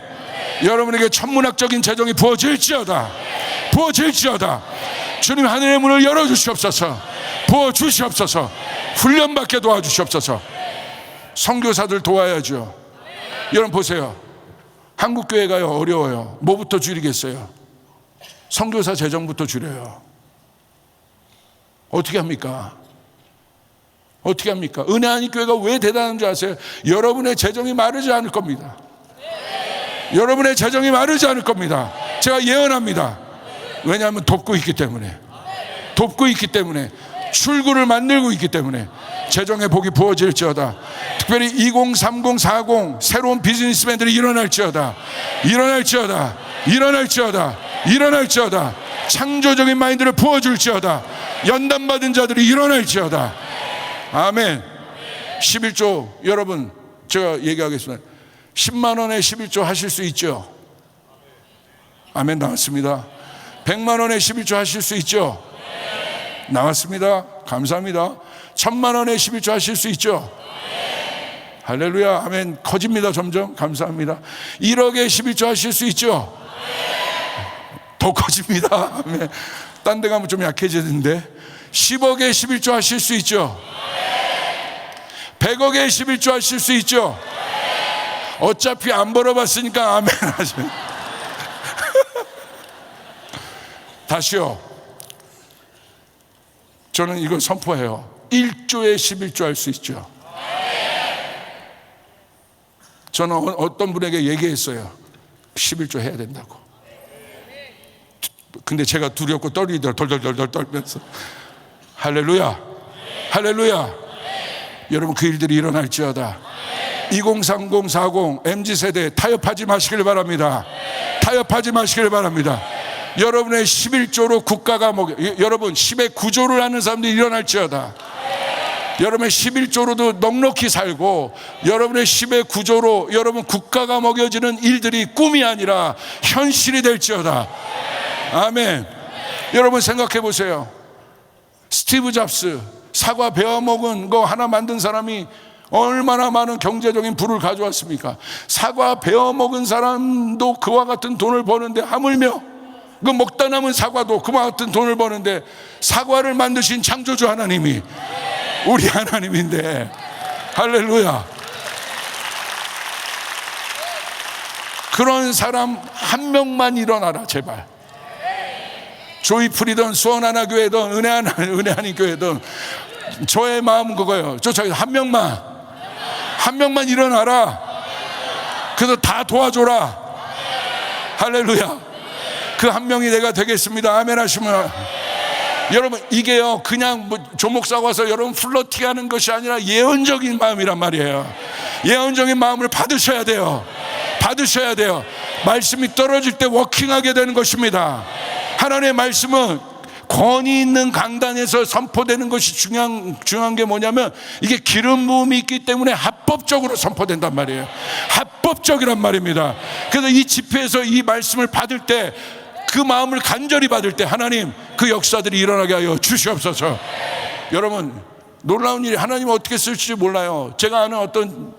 여러분에게 천문학적인 재정이 부어질지어다. 주님 하늘의 문을 열어주시옵소서. 부어주시옵소서. 훈련받게 도와주시옵소서. 선교사들 도와야죠. 여러분 보세요. 한국교회가 어려워요. 뭐부터 줄이겠어요? 선교사 재정부터 줄여요. 어떻게 합니까? 어떻게 합니까? 은혜 아닌 교회가 왜 대단한 줄 아세요? 여러분의 재정이 마르지 않을 겁니다. 여러분의 재정이 마르지 않을 겁니다. 제가 예언합니다. 왜냐하면 돕고 있기 때문에, 돕고 있기 때문에, 출구를 만들고 있기 때문에 재정의 복이 부어질지어다. 특별히 2030, 40 새로운 비즈니스맨들이 일어날지어다. 일어날지어다. 일어날지어다. 일어날지어다. 창조적인 마인드를 부어줄지어다. 연단받은 자들이 일어날지어다. 아멘. 11조 여러분, 제가 얘기하겠습니다. 10만 원에 11조 하실 수 있죠? 아멘. 나왔습니다. 100만 원에 11조 하실 수 있죠? 나왔습니다. 감사합니다. 1000만 원에 11조 하실 수 있죠? 할렐루야. 아멘. 커집니다. 점점. 감사합니다. 1억에 11조 하실 수 있죠? 더 커집니다. 아멘. 딴 데 가면 좀 약해지는데 10억에 11조 하실 수 있죠? 100억에 11조 하실 수 있죠? 어차피 안 벌어봤으니까 아멘 하세요. 다시요. 저는 이걸 선포해요. 1조에 11조 할 수 있죠. 저는 어떤 분에게 얘기했어요. 11조 해야 된다고. 근데 제가 두렵고 떨리더라. 덜덜덜 떨면서. 할렐루야. 할렐루야. 여러분, 그 일들이 일어날지어다. 2030, 40 MZ세대 타협하지 마시길 바랍니다. 타협하지 마시길 바랍니다. 여러분의 11조로 국가가 여러분 10의 9조를 하는 사람들이 일어날지어다. 여러분의 11조로도 넉넉히 살고 여러분의 10의 9조로 여러분 국가가 먹여지는 일들이 꿈이 아니라 현실이 될지어다. 아멘. 여러분 생각해 보세요. 스티브 잡스 사과 베어 먹은 거 하나 만든 사람이 얼마나 많은 경제적인 부를 가져왔습니까? 사과 베어 먹은 사람도 그와 같은 돈을 버는데, 하물며 그 먹다 남은 사과도 그와 같은 돈을 버는데, 사과를 만드신 창조주 하나님이 우리 하나님인데, 할렐루야. 그런 사람 한 명만 일어나라 제발. 조이풀이든 수원하나교회든 은혜하는 교회든 저의 마음은 그거예요. 쫓아가서 한 명만 일어나라. 그래서 다 도와줘라. 할렐루야. 그 한 명이 내가 되겠습니다. 아멘 하시면. 여러분, 이게요 그냥 뭐 조목사 와서 여러분 플러팅하는 것이 아니라 예언적인 마음이란 말이에요. 예언적인 마음을 받으셔야 돼요. 받으셔야 돼요. 말씀이 떨어질 때 워킹하게 되는 것입니다. 하나님의 말씀은 권위 있는 강단에서 선포되는 것이 중요한 게 뭐냐면, 이게 기름 부음이 있기 때문에 합법적으로 선포된단 말이에요. 합법적이란 말입니다. 그래서 이 집회에서 이 말씀을 받을 때, 그 마음을 간절히 받을 때 하나님 그 역사들이 일어나게 하여 주시옵소서. 여러분, 놀라운 일이 하나님은 어떻게 쓸지 몰라요. 제가 아는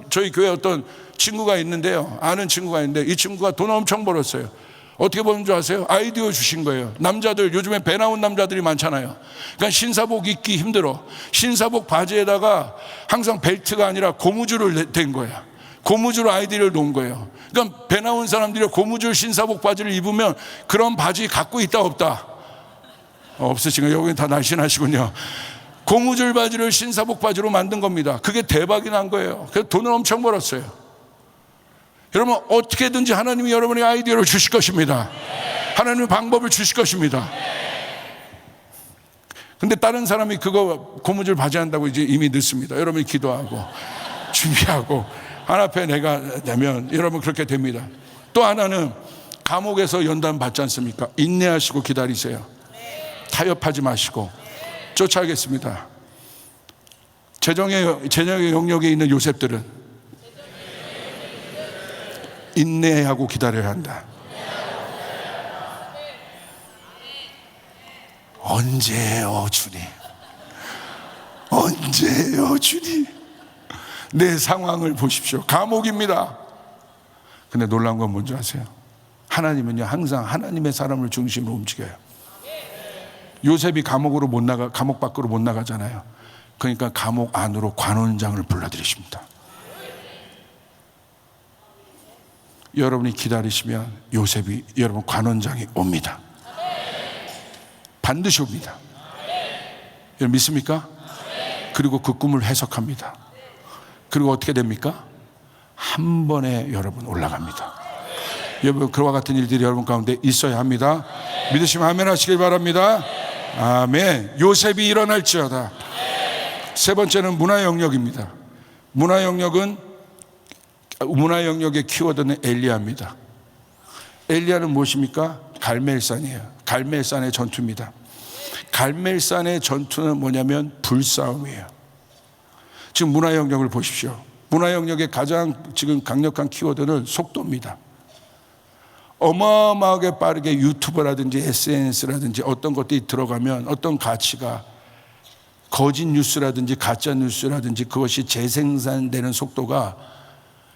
저희 교회 어떤 친구가 있는데요, 아는 친구가 있는데 이 친구가 돈 엄청 벌었어요. 어떻게 버는 줄 아세요? 아이디어 주신 거예요. 남자들, 요즘에 배 나온 남자들이 많잖아요. 그러니까 신사복 입기 힘들어. 신사복 바지에다가 항상 벨트가 아니라 고무줄을 댄 거야. 고무줄 아이디어를 놓은 거예요. 그러니까 배 나온 사람들이 고무줄 신사복 바지를 입으면 그런 바지 갖고 있다 없다? 없으시고 여기는 다 날씬하시군요. 고무줄 바지를 신사복 바지로 만든 겁니다. 그게 대박이 난 거예요. 그래서 돈을 엄청 벌었어요. 여러분, 어떻게든지 하나님이 여러분의 아이디어를 주실 것입니다. 하나님의 방법을 주실 것입니다. 근데 다른 사람이 그거 고무줄 바지 한다고 이제 이미 늦습니다. 여러분이 기도하고 준비하고 하나님께 내가 되면 여러분 그렇게 됩니다. 또 하나는 감옥에서 연단 받지 않습니까? 인내하시고 기다리세요. 타협하지 마시고 쫓아가겠습니다. 재정의 영역에 있는 요셉들은 인내하고 기다려야 한다. 언제요 주님? 언제요 주님? 내 상황을 보십시오. 감옥입니다. 근데 놀라운 건 뭔지 아세요? 하나님은요 항상 하나님의 사람을 중심으로 움직여요. 요셉이 감옥 밖으로 못 나가잖아요. 그러니까 감옥 안으로 관원장을 불러들이십니다. 여러분이 기다리시면 요셉이, 여러분 관원장이 옵니다. 반드시 옵니다. 여러분 믿습니까? 그리고 그 꿈을 해석합니다. 그리고 어떻게 됩니까? 한 번에 여러분 올라갑니다. 여러분 그와 같은 일들이 여러분 가운데 있어야 합니다. 믿으시면 아멘 하시길 바랍니다. 아멘. 요셉이 일어날지어다. 세 번째는 문화 영역입니다. 문화 영역의 키워드는 엘리야입니다. 엘리야는 무엇입니까? 갈멜산이에요. 갈멜산의 전투입니다. 갈멜산의 전투는 뭐냐면 불싸움이에요. 지금 문화 영역을 보십시오. 문화 영역의 가장 지금 강력한 키워드는 속도입니다. 어마어마하게 빠르게 유튜브라든지 SNS라든지 어떤 것들이 들어가면 어떤 가치가 거짓 뉴스라든지 가짜 뉴스라든지 그것이 재생산되는 속도가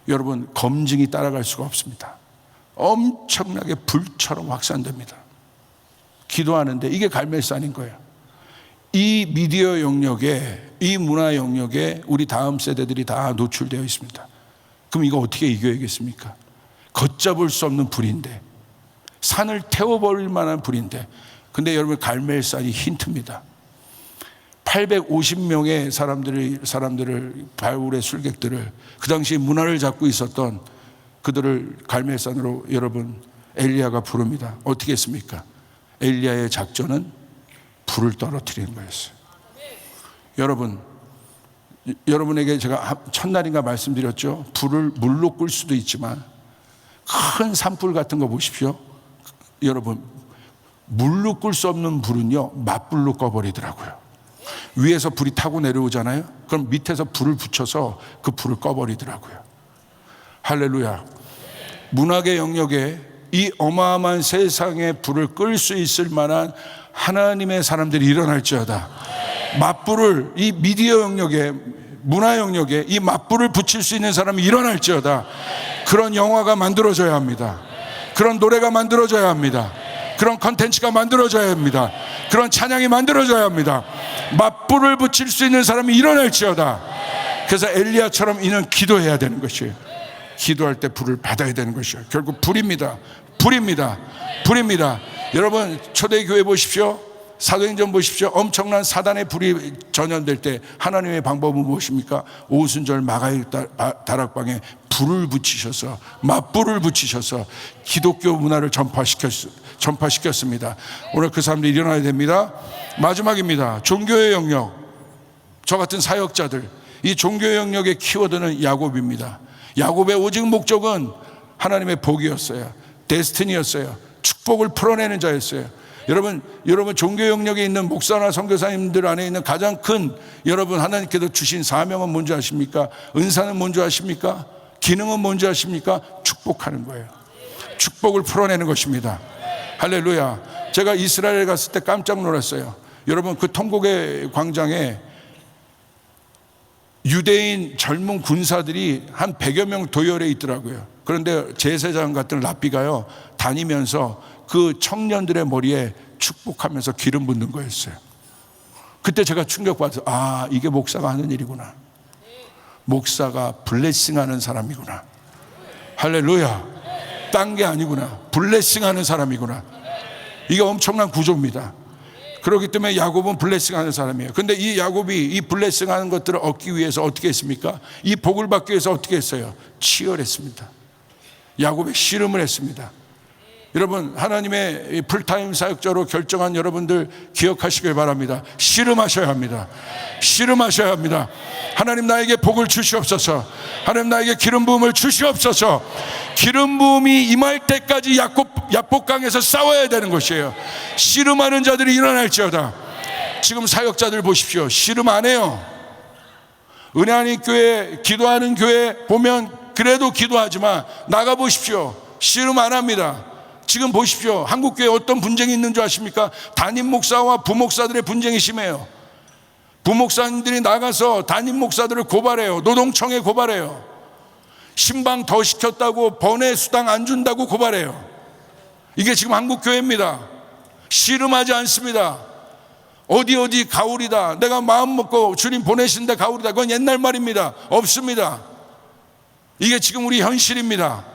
여러분 검증이 따라갈 수가 없습니다. 엄청나게 불처럼 확산됩니다. 기도하는데 이게 갈멜산인 거예요. 이 미디어 영역에, 이 문화 영역에 우리 다음 세대들이 다 노출되어 있습니다. 그럼 이거 어떻게 이겨야겠습니까? 걷잡을 수 없는 불인데, 산을 태워버릴 만한 불인데, 근데 여러분 갈멜산이 힌트입니다. 850명의 사람들을 바울의 술객들을 그 당시 문화를 잡고 있었던 그들을 갈멜산으로 여러분 엘리야가 부릅니다. 어떻게 했습니까? 엘리야의 작전은 불을 떨어뜨리는 거였어요. 여러분에게 제가 첫날인가 말씀드렸죠. 불을 물로 끌 수도 있지만 큰 산불 같은 거 보십시오. 여러분 물로 끌 수 없는 불은요 맞불로 꺼버리더라고요. 위에서 불이 타고 내려오잖아요. 그럼 밑에서 불을 붙여서 그 불을 꺼버리더라고요. 할렐루야. 문학의 영역에 이 어마어마한 세상의 불을 끌 수 있을 만한 하나님의 사람들이 일어날지어다. 맞불을 이 미디어 영역에, 문화 영역에 이 맞불을 붙일 수 있는 사람이 일어날지어다. 그런 영화가 만들어져야 합니다. 그런 노래가 만들어져야 합니다. 그런 컨텐츠가 만들어져야 합니다. 그런 찬양이 만들어져야 합니다. 맞불을 붙일 수 있는 사람이 일어날지어다. 그래서 엘리야처럼 이는 기도해야 되는 것이에요. 기도할 때 불을 받아야 되는 것이에요. 결국 불입니다. 여러분 초대교회 보십시오. 사도행전 보십시오. 엄청난 사단의 불이 전염될 때 하나님의 방법은 무엇입니까? 오순절 마가의 다락방에 불을 붙이셔서, 맞불을 붙이셔서 기독교 문화를 전파시켰습니다. 오늘 그 사람들이 일어나야 됩니다. 마지막입니다. 종교의 영역. 저 같은 사역자들, 이 종교의 영역의 키워드는 야곱입니다. 야곱의 오직 목적은 하나님의 복이었어요. 데스티니였어요. 축복을 풀어내는 자였어요. 여러분 종교 영역에 있는 목사나 선교사님들 안에 있는 가장 큰 여러분 하나님께서 주신 사명은 뭔지 아십니까? 은사는 뭔지 아십니까? 기능은 뭔지 아십니까? 축복하는 거예요. 축복을 풀어내는 것입니다. 할렐루야. 제가 이스라엘에 갔을 때 깜짝 놀랐어요. 여러분 그 통곡의 광장에 유대인 젊은 군사들이 한 100여 명 도열해 있더라고요. 그런데 제사장 같은 랍비가요 다니면서 그 청년들의 머리에 축복하면서 기름 붓는 거였어요. 그때 제가 충격받아서 이게 목사가 하는 일이구나. 목사가 블레싱하는 사람이구나. 할렐루야. 딴 게 아니구나. 블레싱하는 사람이구나. 이게 엄청난 구조입니다. 그렇기 때문에 야곱은 블레싱하는 사람이에요. 근데 이 야곱이 이 블레싱하는 것들을 얻기 위해서 어떻게 했습니까? 이 복을 받기 위해서 어떻게 했어요? 치열했습니다. 야곱의 씨름을 했습니다. 여러분 하나님의 풀타임 사역자로 결정한 여러분들 기억하시길 바랍니다. 씨름하셔야 합니다. 씨름하셔야 합니다. 하나님 나에게 복을 주시옵소서. 하나님 나에게 기름 부음을 주시옵소서. 기름 부음이 임할 때까지 야복강에서 싸워야 되는 것이에요. 씨름하는 자들이 일어날지어다. 지금 사역자들 보십시오. 씨름 안 해요. 은혜 안의 교회, 기도하는 교회 보면 그래도 기도하지만 나가 보십시오. 씨름 안 합니다. 지금 보십시오. 한국교회에 어떤 분쟁이 있는 줄 아십니까? 담임 목사와 부목사들의 분쟁이 심해요. 부목사님들이 나가서 담임 목사들을 고발해요. 노동청에 고발해요. 신방 더 시켰다고 번외 수당 안 준다고 고발해요. 이게 지금 한국교회입니다. 씨름하지 않습니다. 어디 가오리다. 내가 마음 먹고 주님 보내신다 가오리다. 그건 옛날 말입니다. 없습니다. 이게 지금 우리 현실입니다.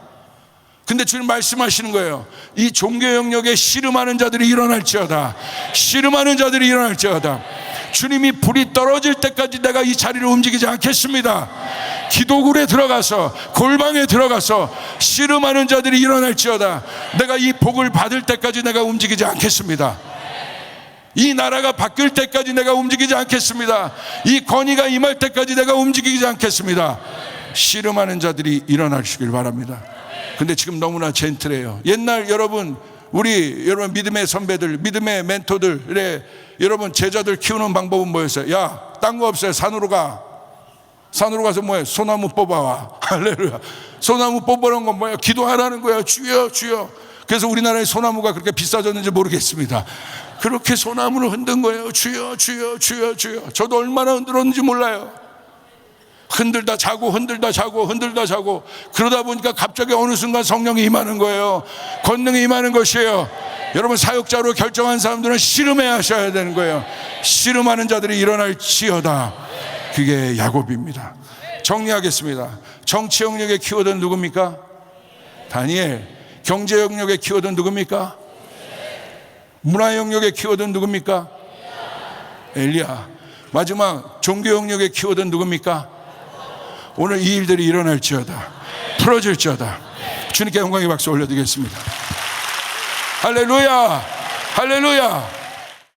근데 주님 말씀하시는 거예요. 이 종교 영역에 씨름하는 자들이 일어날지어다. 씨름하는 자들이 일어날지어다. 주님이 불이 떨어질 때까지 내가 이 자리를 움직이지 않겠습니다. 기도굴에 들어가서 골방에 들어가서 씨름하는 자들이 일어날지어다. 내가 이 복을 받을 때까지 내가 움직이지 않겠습니다. 이 나라가 바뀔 때까지 내가 움직이지 않겠습니다. 이 권위가 임할 때까지 내가 움직이지 않겠습니다. 씨름하는 자들이 일어나시길 바랍니다. 근데 지금 너무나 젠틀해요. 옛날 여러분, 우리 여러분 믿음의 선배들, 믿음의 멘토들의 여러분 제자들 키우는 방법은 뭐였어요? 야, 딴 거 없어요. 산으로 가. 산으로 가서 뭐예요? 소나무 뽑아와. 할렐루야. 소나무 뽑으라는 건 뭐예요? 기도하라는 거예요. 주여, 주여. 그래서 우리나라의 소나무가 그렇게 비싸졌는지 모르겠습니다. 그렇게 소나무를 흔든 거예요. 주여, 주여, 주여, 주여. 저도 얼마나 흔들었는지 몰라요. 흔들다 자고 흔들다 자고 흔들다 자고 그러다 보니까 갑자기 어느 순간 성령이 임하는 거예요. 권능이 임하는 것이에요. 여러분, 사역자로 결정한 사람들은 씨름해야 하셔야 되는 거예요. 씨름하는 자들이 일어날지어다. 그게 야곱입니다. 정리하겠습니다. 정치 영역의 키워드는 누굽니까? 다니엘. 경제 영역의 키워드는 누굽니까? 문화 영역의 키워드는 누굽니까? 엘리야. 마지막 종교 영역의 키워드는 누굽니까? 오늘 이 일들이 일어날지어다. 풀어질지어다. 주님께 영광의 박수 올려드리겠습니다. 할렐루야, 할렐루야.